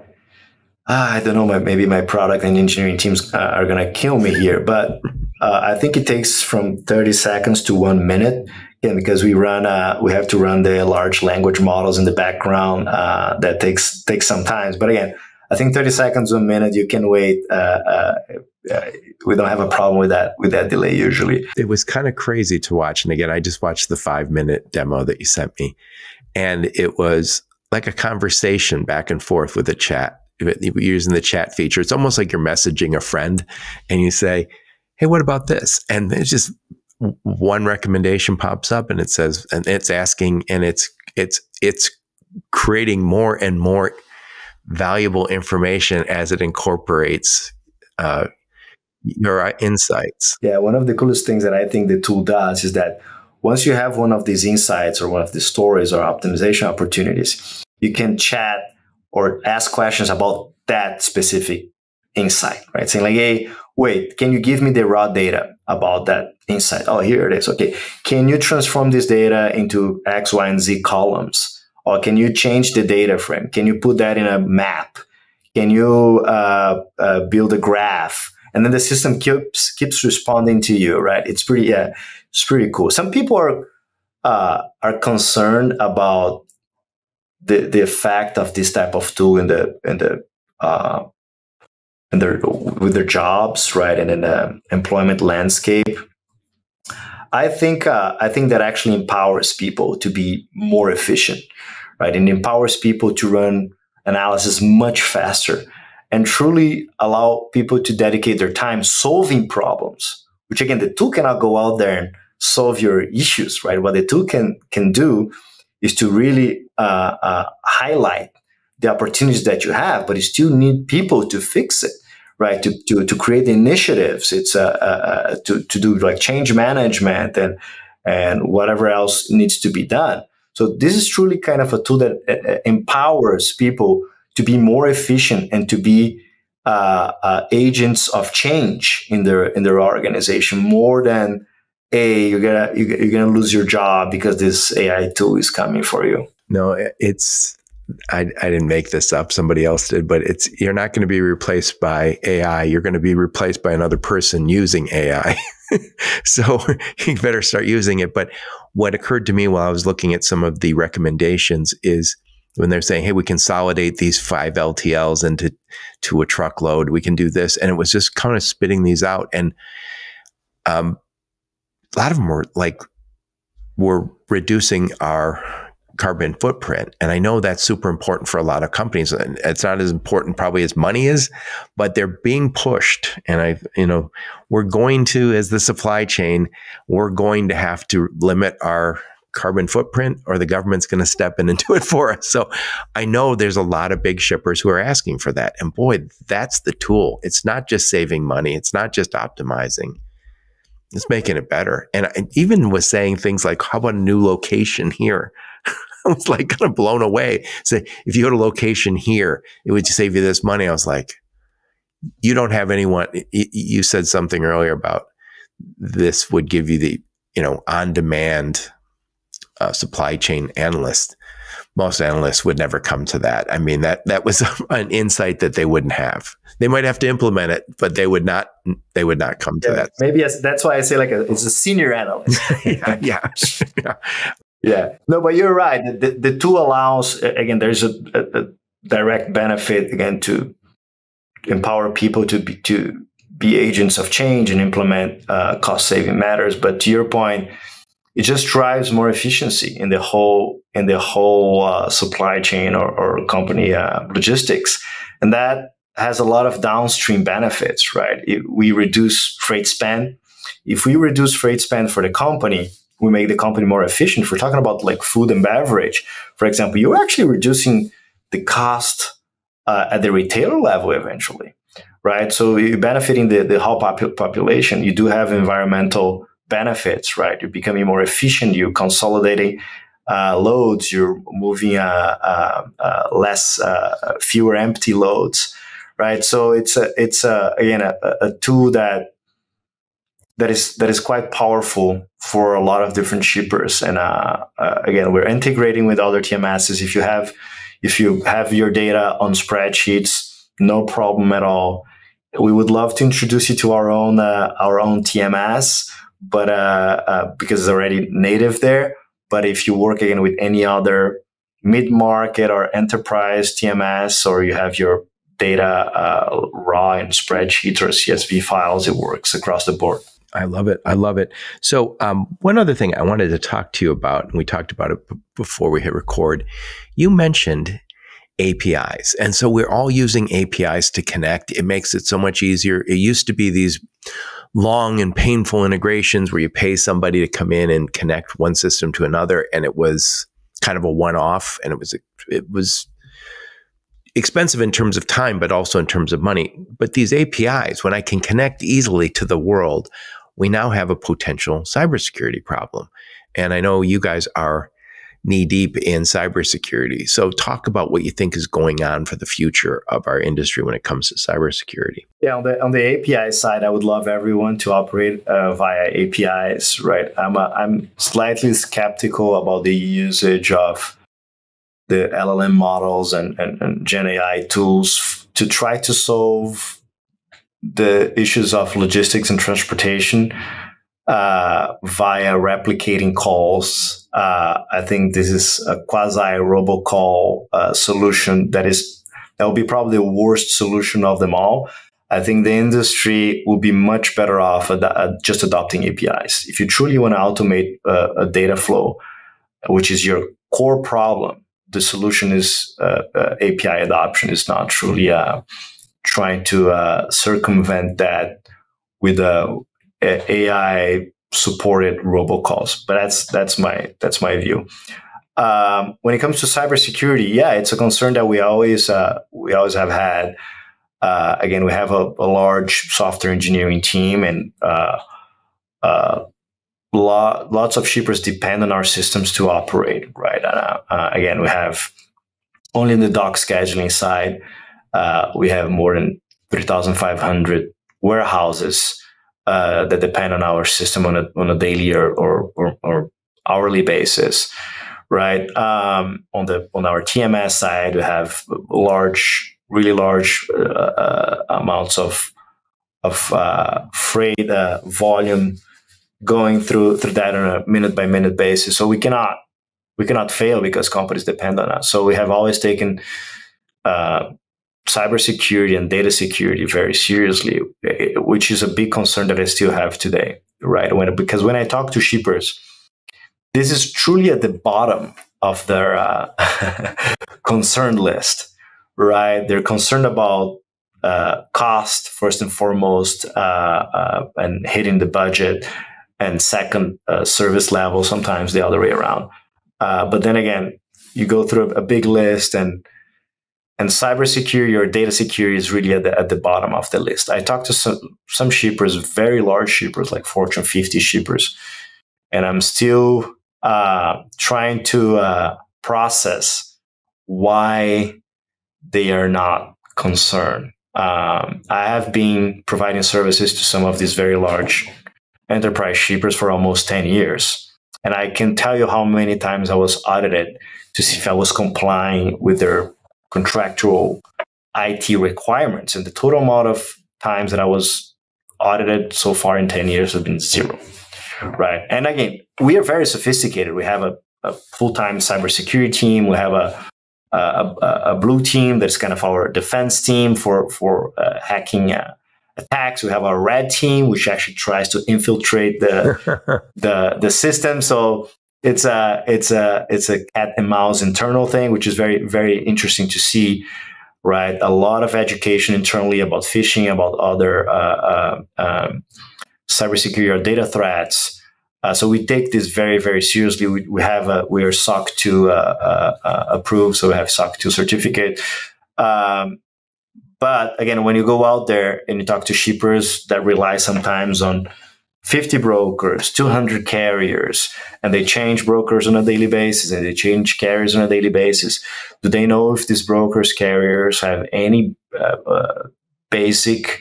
I don't know, maybe my product and engineering teams are going to kill me here, but I think it takes from 30 seconds to 1 minute. Again, because we have to run the large language models in the background. That takes some time. But again, I think 30 seconds, 1 minute, you can wait. We don't have a problem with that delay usually. It was kind of crazy to watch. And again, I just watched the 5-minute demo that you sent me. And it was like a conversation back and forth with a chat, using the chat feature. It's almost like you're messaging a friend and you say, hey, what about this? And it's just one recommendation pops up and it says, and it's asking, and it's creating more and more valuable information as it incorporates your insights. Yeah, one of the coolest things that I think the tool does is that once you have one of these insights or one of the stories or optimization opportunities, you can chat or ask questions about that specific insight, right? Saying like, hey, wait, can you give me the raw data about that insight? Oh, here it is. Okay. Can you transform this data into X, Y, and Z columns? Or can you change the data frame? Can you put that in a map? Can you build a graph? And then the system keeps responding to you, right? It's pretty cool. Some people are concerned about the effect of this type of tool with their jobs, right, and in the employment landscape. I think that actually empowers people to be more efficient, right, and empowers people to run analysis much faster and truly allow people to dedicate their time solving problems. Which again, the tool cannot go out there and solve your issues, right? What the tool can do is to really highlight the opportunities that you have, but you still need people to fix it, right? To create initiatives. It's to do like change management and whatever else needs to be done. So this is truly kind of a tool that empowers people to be more efficient and to be agents of change in their organization, more than, hey, you're gonna lose your job because this AI tool is coming for you. No, I didn't make this up. Somebody else did, but you're not going to be replaced by AI. You're going to be replaced by another person using AI. So you better start using it. But what occurred to me while I was looking at some of the recommendations is when they're saying, hey, we consolidate these 5 LTLs into a truckload, we can do this. And it was just kind of spitting these out. And a lot of them were like, we're reducing our carbon footprint. And I know that's super important for a lot of companies. And it's not as important probably as money is, but they're being pushed. And we're going to, as the supply chain, we're going to have to limit our carbon footprint, or the government's going to step in and do it for us. So I know there's a lot of big shippers who are asking for that. And boy, that's the tool. It's not just saving money. It's not just optimizing. It's making it better. And I even was saying things like, how about a new location here? I was like kind of blown away. So if you go to location here, it would save you this money. I was like, you don't have anyone. You said something earlier about this would give you the, on-demand supply chain analyst. Most analysts would never come to that. I mean, that was an insight that they wouldn't have. They might have to implement it, but they would not come to that. Maybe that's why I say it's a senior analyst. yeah. Yeah. No, but you're right. The tool allows, again, there's a direct benefit, again, to empower people to be agents of change and implement cost-saving matters. But to your point, it just drives more efficiency in the whole supply chain or company logistics. And that has a lot of downstream benefits, right? We reduce freight spend. If we reduce freight spend for the company, we make the company more efficient. If we're talking about like food and beverage, for example, you're actually reducing the cost at the retailer level eventually, right? So you're benefiting the whole population. You do have environmental benefits, right? You're becoming more efficient. You're consolidating loads. You're moving fewer empty loads, right? So it's again a tool that is quite powerful for a lot of different shippers. And again, we're integrating with other TMSs. If you have your data on spreadsheets, no problem at all. We would love to introduce you to our own TMS, but because it's already native there. But if you work again with any other mid-market or enterprise TMS, or you have your data raw in spreadsheets or CSV files, it works across the board. I love it. I love it. So one other thing I wanted to talk to you about, and we talked about it before we hit record, you mentioned APIs. And so we're all using APIs to connect. It makes it so much easier. It used to be these long and painful integrations where you pay somebody to come in and connect one system to another. And it was kind of a one-off, and it was expensive in terms of time, but also in terms of money. But these APIs, when I can connect easily to the world, we now have a potential cybersecurity problem. And I know you guys are knee deep in cybersecurity. So talk about what you think is going on for the future of our industry when it comes to cybersecurity. Yeah, on the API side, I would love everyone to operate via APIs, right? I'm slightly skeptical about the usage of the LLM models and Gen AI tools to try to solve the issues of logistics and transportation via replicating calls. I think this is a quasi robocall solution that will be probably the worst solution of them all. I think the industry will be much better off at just adopting APIs. If you truly want to automate a data flow, which is your core problem, the solution is API adoption. Is not truly trying to circumvent that with AI supported robocalls. But that's my view. When it comes to cybersecurity, yeah, it's a concern that we always have had. Again, we have a large software engineering team, and lots of shippers depend on our systems to operate, right? Again, we have only in the dock scheduling side, we have more than 3,500 warehouses that depend on our system on a daily or hourly basis, right? On our TMS side, we have really large amounts of freight volume going through that on a minute by minute basis. So we cannot fail because companies depend on us. So we have always taken cybersecurity and data security very seriously, which is a big concern that I still have today, right? Because when I talk to shippers, this is truly at the bottom of their concern list, right? They're concerned about cost first and foremost, and hitting the budget. And second, service level, sometimes the other way around. But then again, you go through a big list, and cybersecurity or data security is really at the bottom of the list. I talked to some shippers, very large shippers, like Fortune 50 shippers, and I'm still trying to process why they are not concerned. I have been providing services to some of these very large enterprise shippers for almost 10 years. And I can tell you how many times I was audited to see if I was complying with their contractual IT requirements. And the total amount of times that I was audited so far in 10 years has been 0, right? And again, we are very sophisticated. We have a full-time cybersecurity team. We have a blue team that's kind of our defense team for hacking attacks. We have our red team, which actually tries to infiltrate the system. So it's a cat and mouse internal thing, which is very, very interesting to see. right? A lot of education internally about phishing, about other cybersecurity or data threats. So we take this very, very seriously. We are SOC 2 approved, so we have SOC 2 certificate. But again, when you go out there and you talk to shippers that rely sometimes on 50 brokers, 200 carriers, and they change brokers on a daily basis and they change carriers on a daily basis, do they know if these brokers, carriers have any basic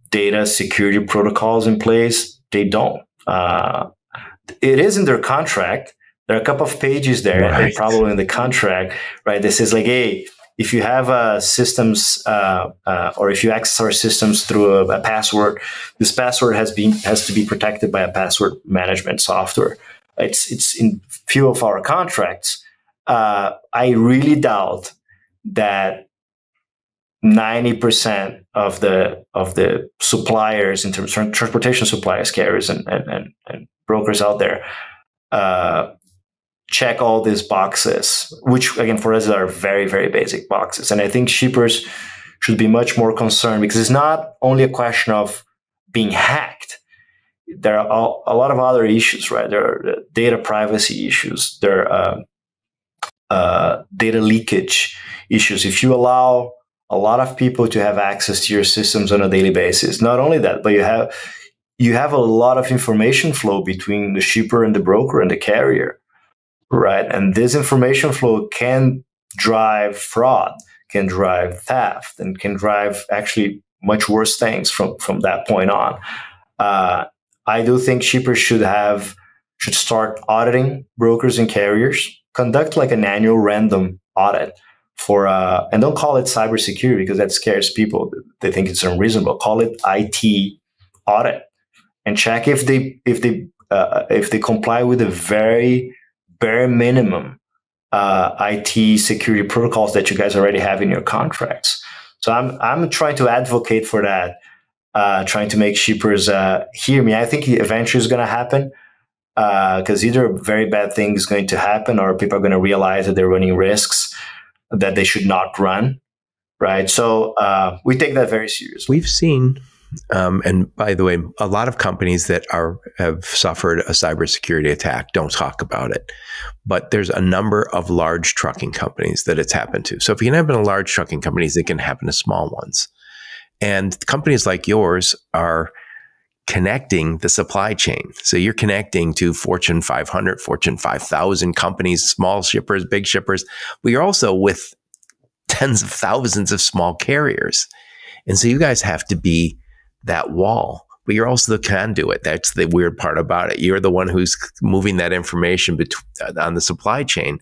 data security protocols in place? They don't. It is in their contract. There are a couple of pages there, Right. and probably in the contract, right? This says like, hey, if you have systems or if you access our systems through a password, this password has to be protected by a password management software. It's in few of our contracts. I really doubt that 90% of the suppliers in terms of transportation suppliers, carriers, and brokers out there check all these boxes, which again for us are very, very basic boxes. And I think shippers should be much more concerned because it's not only a question of being hacked. There are a lot of other issues, right? There are data privacy issues. There are data leakage issues. If you allow a lot of people to have access to your systems on a daily basis, not only that, but you have a lot of information flow between the shipper and the broker and the carrier. Right. And this information flow can drive fraud, can drive theft, and can drive actually much worse things from that point on. I do think shippers should start auditing brokers and carriers, conduct like an annual random audit and don't call it cybersecurity because that scares people. They think it's unreasonable. Call it IT audit and check if they comply with the very bare minimum IT security protocols that you guys already have in your contracts. So I'm trying to advocate for that, trying to make shippers hear me. I think eventually it's going to happen because either a very bad thing is going to happen or people are going to realize that they're running risks that they should not run, right? So we take that very seriously. We've seen, and by the way, a lot of companies that have suffered a cybersecurity attack don't talk about it. But there's a number of large trucking companies that it's happened to. So if it can happen to large trucking companies, it can happen to small ones. And companies like yours are connecting the supply chain. So you're connecting to Fortune 500, Fortune 5,000 companies, small shippers, big shippers. But you're also with tens of thousands of small carriers. And so you guys have to be that wall, but you're also the conduit. That's the weird part about it. You're the one who's moving that information on the supply chain,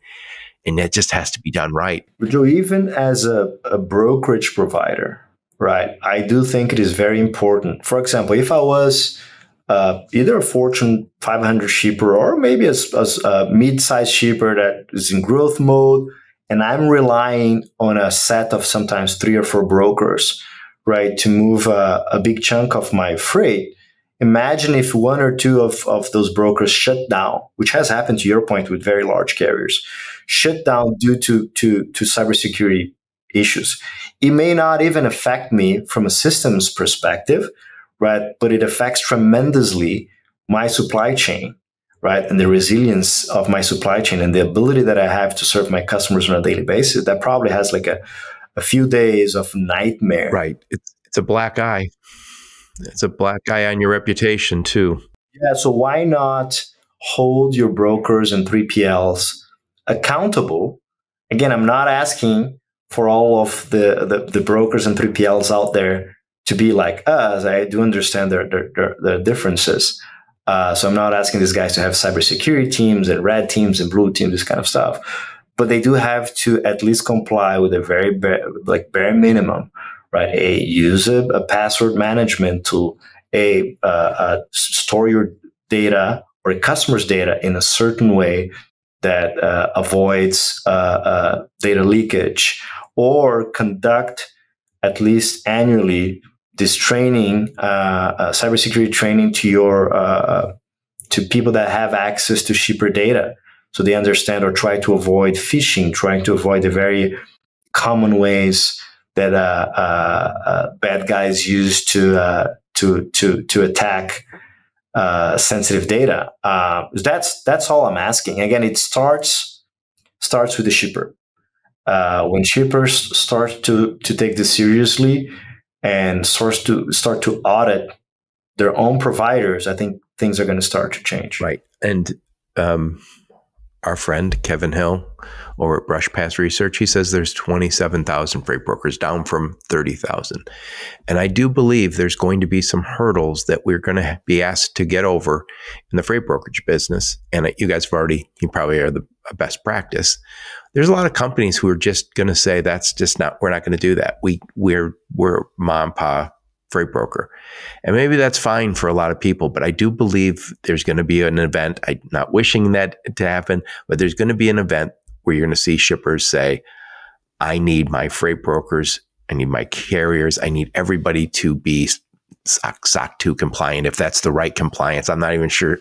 and it just has to be done right. But Joe, even as a brokerage provider, right, I do think it is very important. For example, if I was either a Fortune 500 shipper or maybe a mid-sized shipper that is in growth mode, and I'm relying on a set of sometimes 3 or 4 brokers, right, to move a big chunk of my freight. Imagine if 1 or 2 of those brokers shut down, which has happened to your point with very large carriers, shut down due to cybersecurity issues. It may not even affect me from a systems perspective, right, but it affects tremendously my supply chain, right, and the resilience of my supply chain and the ability that I have to serve my customers on a daily basis. That probably has like a few days of nightmare. Right. It's a black eye. It's a black eye on your reputation too. Yeah. So why not hold your brokers and 3PLs accountable? Again, I'm not asking for all of the brokers and 3PLs out there to be like us. I do understand their differences. So I'm not asking these guys to have cybersecurity teams and red teams and blue teams, this kind of stuff. But they do have to at least comply with a very bare minimum, right? Use a password management tool, store your data or a customer's data in a certain way that avoids data leakage, or conduct at least annually this training, cybersecurity training to people that have access to shipper data. So they understand or try to avoid phishing, trying to avoid the very common ways that bad guys use to attack sensitive data. That's all I'm asking. Again, it starts with the shipper. When shippers start to take this seriously and start to audit their own providers, I think things are going to start to change. Right. And our friend Kevin Hill over at Brush Pass Research, he says there's 27,000 freight brokers, down from 30,000. And I do believe there's going to be some hurdles that we're going to be asked to get over in the freight brokerage business. And you guys you probably are the best practice. There's a lot of companies who are just going to say, we're not going to do that. We're mom and pop freight broker. And maybe that's fine for a lot of people, but I do believe there's going to be an event. I'm not wishing that to happen, but there's going to be an event where you're going to see shippers say, I need my freight brokers, I need my carriers, I need everybody to be SOC 2 compliant, if that's the right compliance. I'm not even sure.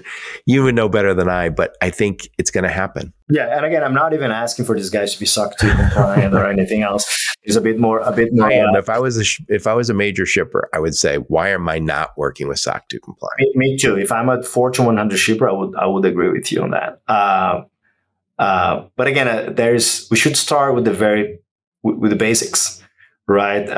You would know better than I, but I think it's going to happen. Yeah, and again, I'm not even asking for these guys to be SOC 2 compliant or anything else. It's a bit more. And if I was a major shipper, I would say, why am I not working with SOC 2 compliant? Me too. If I'm a Fortune 100 shipper, I would agree with you on that. But again, we should start with the basics. Right.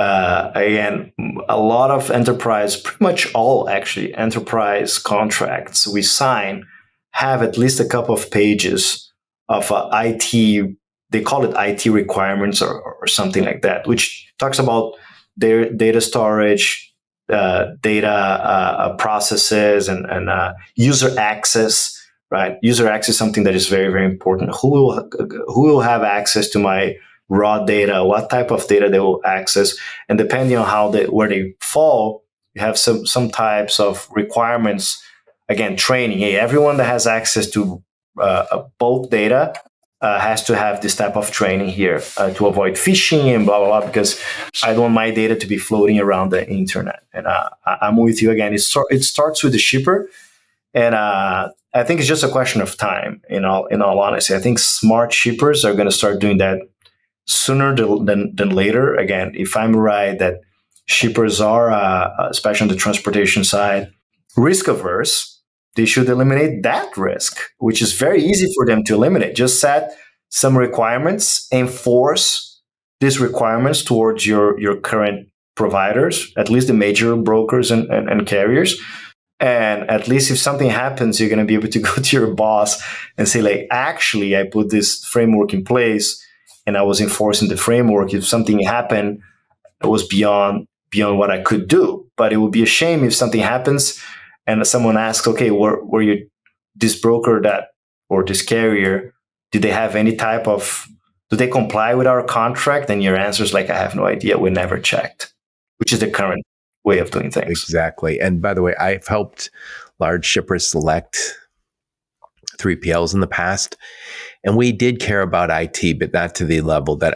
Again, a lot of enterprise, pretty much all actually enterprise contracts we sign have at least a couple of pages of IT. They call it IT requirements or something like that, which talks about their data storage, data processes, and user access. Right. User access is something that is very, very important. Who will have access to my raw data, what type of data they will access, and depending on where they fall, you have some types of requirements. Again, training. Hey, everyone that has access to bulk data has to have this type of training here to avoid phishing and blah, blah, blah, because I don't want my data to be floating around the internet. And I'm with you again. It starts with the shipper, and I think it's just a question of time. In all honesty, I think smart shippers are going to start doing that sooner than later. Again, if I'm right that shippers are, especially on the transportation side, risk averse, they should eliminate that risk, which is very easy for them to eliminate. Just set some requirements, enforce these requirements towards your current providers, at least the major brokers and carriers. And at least if something happens, you're going to be able to go to your boss and say, like, actually, I put this framework in place and I was enforcing the framework. If something happened, it was beyond what I could do. But it would be a shame if something happens and someone asks, okay, were you this broker or this carrier, did they have any type of, do they comply with our contract? And your answer is like, I have no idea. We never checked, which is the current way of doing things. Exactly. And by the way, I've helped large shippers select 3PLs in the past. And we did care about IT, but not to the level that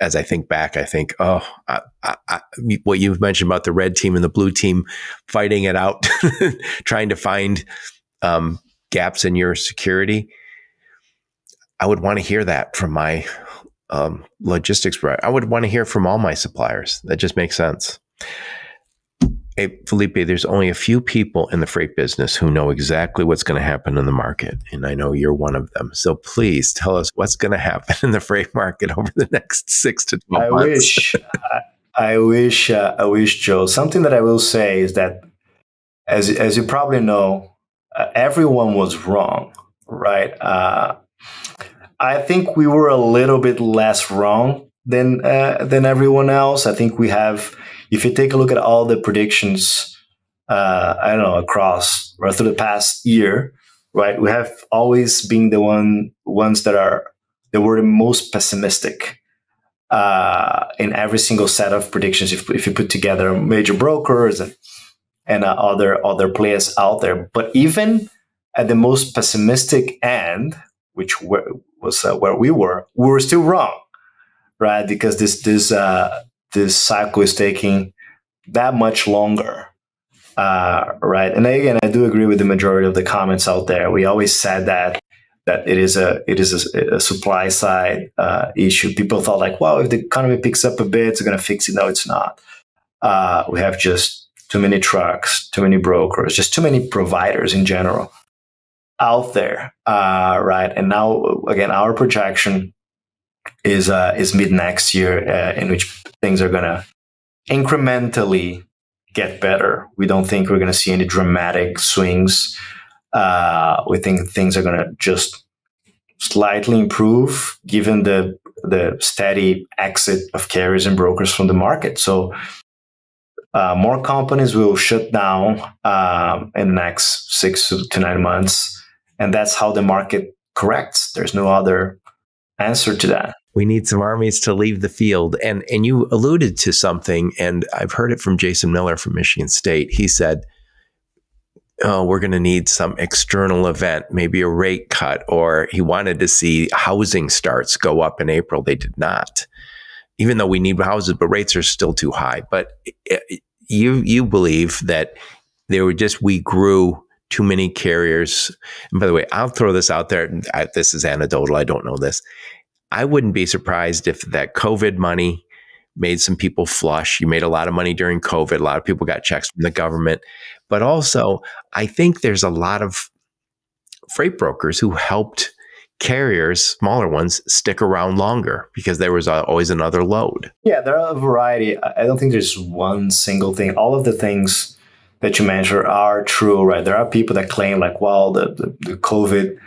as I think back, I think, what you've mentioned about the red team and the blue team fighting it out, trying to find gaps in your security. I would want to hear that from my logistics provider. I would want to hear from all my suppliers. That just makes sense. Hey, Felipe, there's only a few people in the freight business who know exactly what's going to happen in the market. And I know you're one of them. So please tell us what's going to happen in the freight market over the next 6 to 12 months. I wish, Joe. Something that I will say is that, as you probably know, everyone was wrong, right? I think we were a little bit less wrong than everyone else. I think we have. If you take a look at all the predictions, I don't know, across or through the past year, right? We have always been the ones that were the most pessimistic in every single set of predictions. If you put together major brokers and other players out there, but even at the most pessimistic end, which was where we were still wrong, right? Because this cycle is taking that much longer, right? And again, I do agree with the majority of the comments out there. We always said that that it is a supply side issue. People thought like, well, if the economy picks up a bit, it's going to fix it. No, it's not. We have just too many trucks, too many brokers, just too many providers in general out there, right? And now, again, our projection is mid next year, in which things are going to incrementally get better. We don't think we're going to see any dramatic swings. We think things are going to just slightly improve given the steady exit of carriers and brokers from the market. So more companies will shut down in the next 6 to 9 months, and that's how the market corrects. There's no other answer to that. We need some armies to leave the field. And you alluded to something, and I've heard it from Jason Miller from Michigan State. He said, oh, we're going to need some external event, maybe a rate cut, or he wanted to see housing starts go up in April. They did not, even though we need houses, but rates are still too high. But you believe that we grew too many carriers. And by the way, I'll throw this out there. This is anecdotal. I don't know this. I wouldn't be surprised if that COVID money made some people flush. You made a lot of money during COVID. A lot of people got checks from the government. But also, I think there's a lot of freight brokers who helped carriers, smaller ones, stick around longer because there was always another load. Yeah, there are a variety. I don't think there's one single thing. All of the things that you mentioned are true, right? There are people that claim like, well, the COVID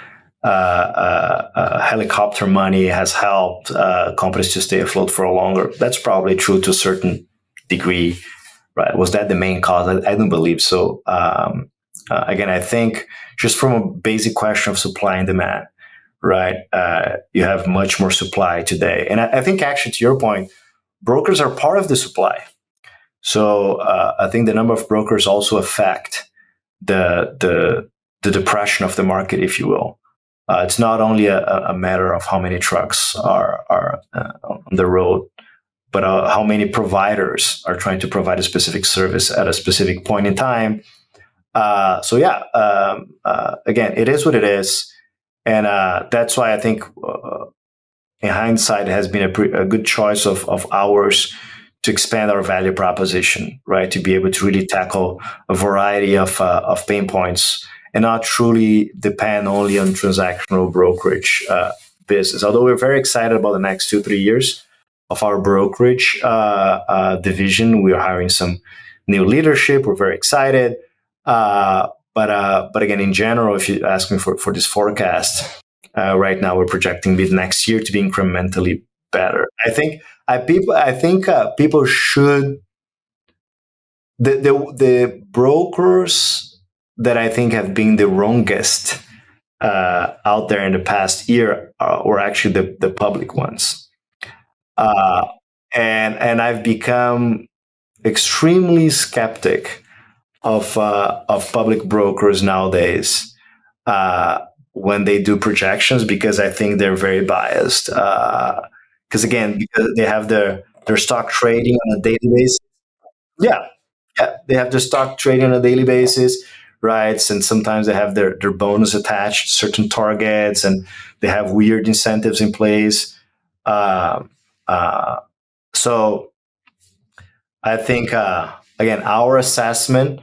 helicopter money has helped companies to stay afloat for longer. That's probably true to a certain degree, right? Was that the main cause? I don't believe so. Again, I think just from a basic question of supply and demand, right? You have much more supply today. And I think actually to your point, brokers are part of the supply. So I think the number of brokers also affect the depression of the market, if you will. It's not only a matter of how many trucks are on the road, but how many providers are trying to provide a specific service at a specific point in time. So yeah, again, it is what it is. And that's why I think in hindsight, it has been a good choice of ours to expand our value proposition, right? To be able to really tackle a variety of pain points and not truly depend only on transactional brokerage business. Although we're very excited about the next 2-3 years of our brokerage division. We are hiring some new leadership. We're very excited. But again, in general, if you ask me for this forecast, right now we're projecting mid next year to be incrementally better. I think people should the brokers that I think have been the wrongest out there in the past year were actually the public ones, and I've become extremely skeptic of public brokers nowadays when they do projections, because I think they're very biased. Because they have their stock trading on a daily basis. Yeah, they have their stock trading on a daily basis, right? And sometimes they have their bonus attached to certain targets, and they have weird incentives in place. So I think, again, our assessment,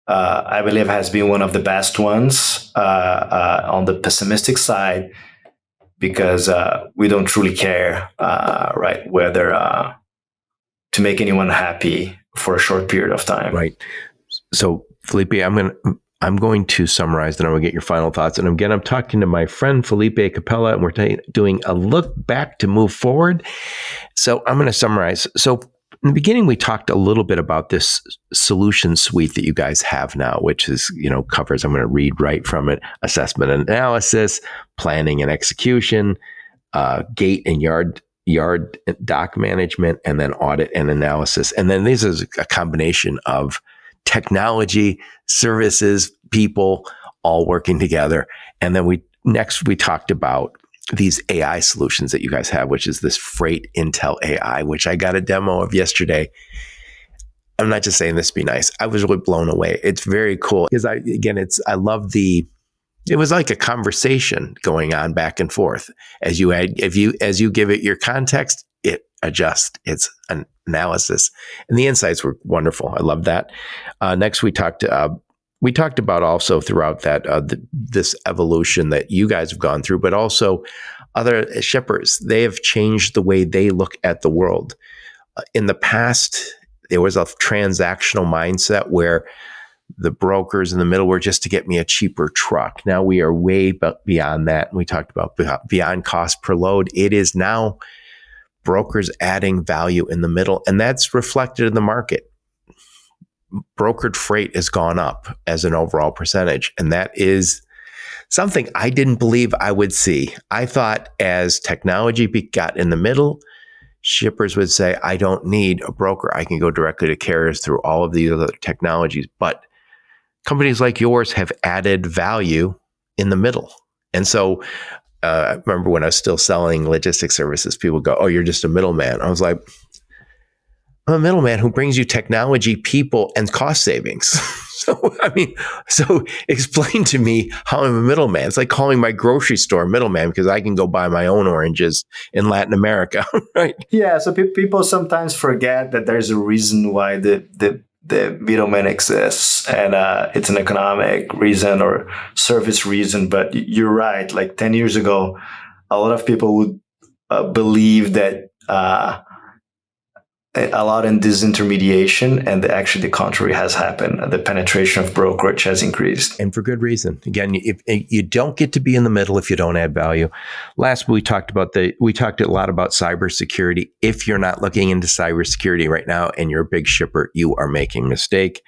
I believe, has been one of the best ones on the pessimistic side, because we don't truly care, right, whether to make anyone happy for a short period of time. Right. So, Felipe, I'm going to summarize, then I'm going to get your final thoughts. And again, I'm talking to my friend Felipe Capella, and we're doing a look back to move forward. So I'm going to summarize. So in the beginning, we talked a little bit about this solution suite that you guys have now, which is, covers, I'm going to read right from it: assessment and analysis, planning and execution, gate and yard dock management, and then audit and analysis. And then this is a combination of technology, services, people, all working together. And then we talked about these AI solutions that you guys have, which is this Freight Intel AI, which I got a demo of yesterday. I'm not just saying this to be nice. I was really blown away. It's very cool because I love the It was like a conversation going on back and forth. As you give it your context, it adjusts its analysis, and the insights were wonderful. I love that. Next, we talked about also throughout that this evolution that you guys have gone through, but also other shippers. They have changed the way they look at the world. In the past, there was a transactional mindset where the brokers in the middle were just to get me a cheaper truck. Now we are way beyond that. We talked about beyond cost per load. It is now brokers adding value in the middle, and that's reflected in the market. Brokered freight has gone up as an overall percentage, and that is something I didn't believe I would see. I thought as technology got in the middle, shippers would say, I don't need a broker. I can go directly to carriers through all of these other technologies. But companies like yours have added value in the middle. And so I remember when I was still selling logistics services, people go, oh, you're just a middleman. I was like, I'm a middleman who brings you technology, people, and cost savings. So explain to me how I'm a middleman. It's like calling my grocery store middleman because I can go buy my own oranges in Latin America, right? Yeah. So people sometimes forget that there's a reason why the middleman exists, and it's an economic reason or service reason. But you're right. Like 10 years ago, a lot of people would believe that a lot in disintermediation, and actually the contrary has happened. The penetration of brokerage has increased. And for good reason. Again, if you don't get to be in the middle if you don't add value. Last, we talked a lot about cybersecurity. If you're not looking into cybersecurity right now and you're a big shipper, you are making a mistake.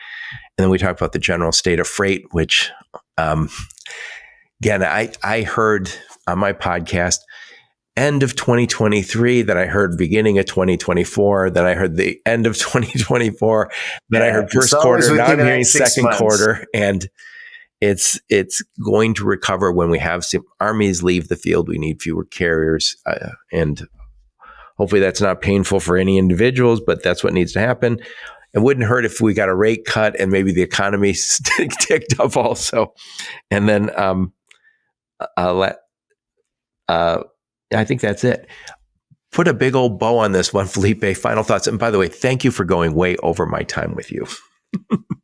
And then we talked about the general state of freight, which, again, I heard on my podcast, end of 2023, that I heard beginning of 2024, that I heard the end of 2024, that I heard first quarter, now I'm hearing second quarter, and it's going to recover when we have some armies leave the field. We need fewer carriers, and hopefully that's not painful for any individuals, but that's what needs to happen. It wouldn't hurt if we got a rate cut and maybe the economy ticked up also. And then I think that's it. Put a big old bow on this one, Felipe. Final thoughts. And by the way, thank you for going way over my time with you.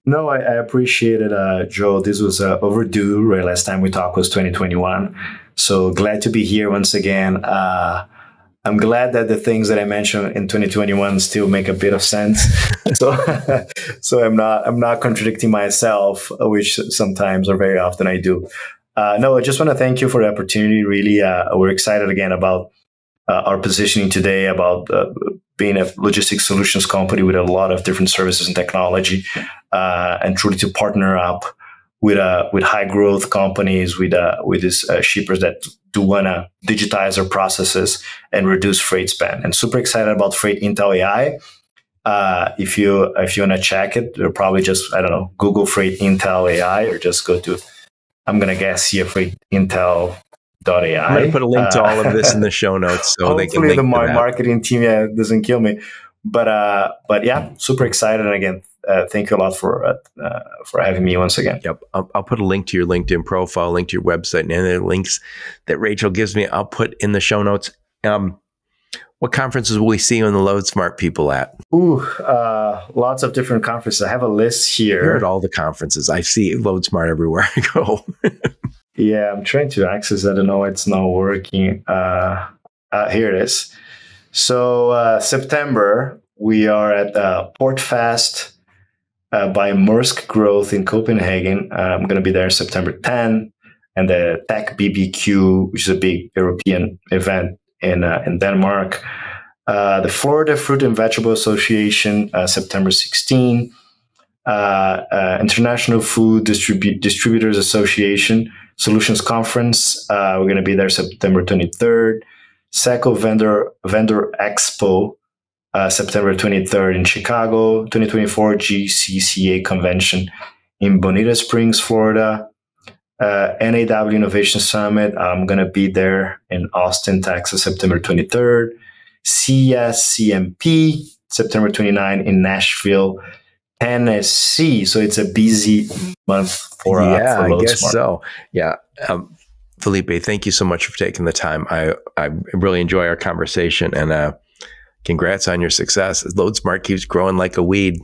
No, I appreciate it, Joe. This was overdue, right? Last time we talked was 2021. So glad to be here once again. I'm glad that the things that I mentioned in 2021 still make a bit of sense. So I'm not contradicting myself, which sometimes or very often I do. No, I just want to thank you for the opportunity. Really, we're excited again about our positioning today, about being a logistics solutions company with a lot of different services and technology, and truly to partner up with high growth companies, with these shippers that do want to digitize their processes and reduce freight spend. And super excited about Freight Intel AI. If you want to check it, you'll probably just, Google Freight Intel AI, or just go to, I'm going to guess here, FreightIntel.ai. I'm going to put a link to all of this in the show notes so they can link the marketing team doesn't kill me. But yeah, super excited. And again, thank you a lot for having me once again. Yep. I'll put a link to your LinkedIn profile, link to your website, and any links that Rachel gives me, I'll put in the show notes. What conferences will we see you and the Load Smart people at? Lots of different conferences. I have a list here. You're at all the conferences. I see Load Smart everywhere I go. Yeah, I'm trying to access that. I know it's not working. Here it is. So September, we are at PortFast by Maersk Growth in Copenhagen. I'm going to be there September 10, and the Tech BBQ, which is a big European event in Denmark. The Florida Fruit and Vegetable Association, September 16. International Food Distributors Association Solutions Conference. We're going to be there September 23rd. SECO Vendor Expo, September 23rd in Chicago. 2024 GCCA Convention in Bonita Springs, Florida. NAW Innovation Summit. I'm going to be there in Austin, Texas, September 23rd. CSCMP, September 29 in Nashville, Tennessee. So it's a busy month for I Loadsmart. guess so. Yeah. Felipe, thank you so much for taking the time. I really enjoy our conversation, and congrats on your success. Loadsmart keeps growing like a weed.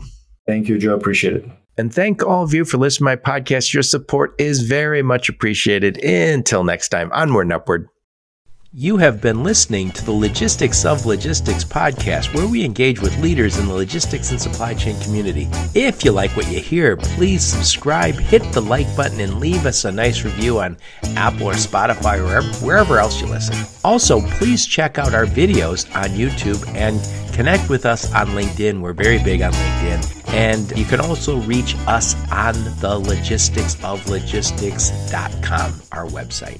Thank you, Joe. Appreciate it. And thank all of you for listening to my podcast. Your support is very much appreciated. Until next time, onward and upward. You have been listening to the Logistics of Logistics podcast, where we engage with leaders in the logistics and supply chain community. If you like what you hear, please subscribe, hit the like button, and leave us a nice review on Apple or Spotify or wherever else you listen. Also, please check out our videos on YouTube and connect with us on LinkedIn. We're very big on LinkedIn. And you can also reach us on the logisticsoflogistics.com, our website.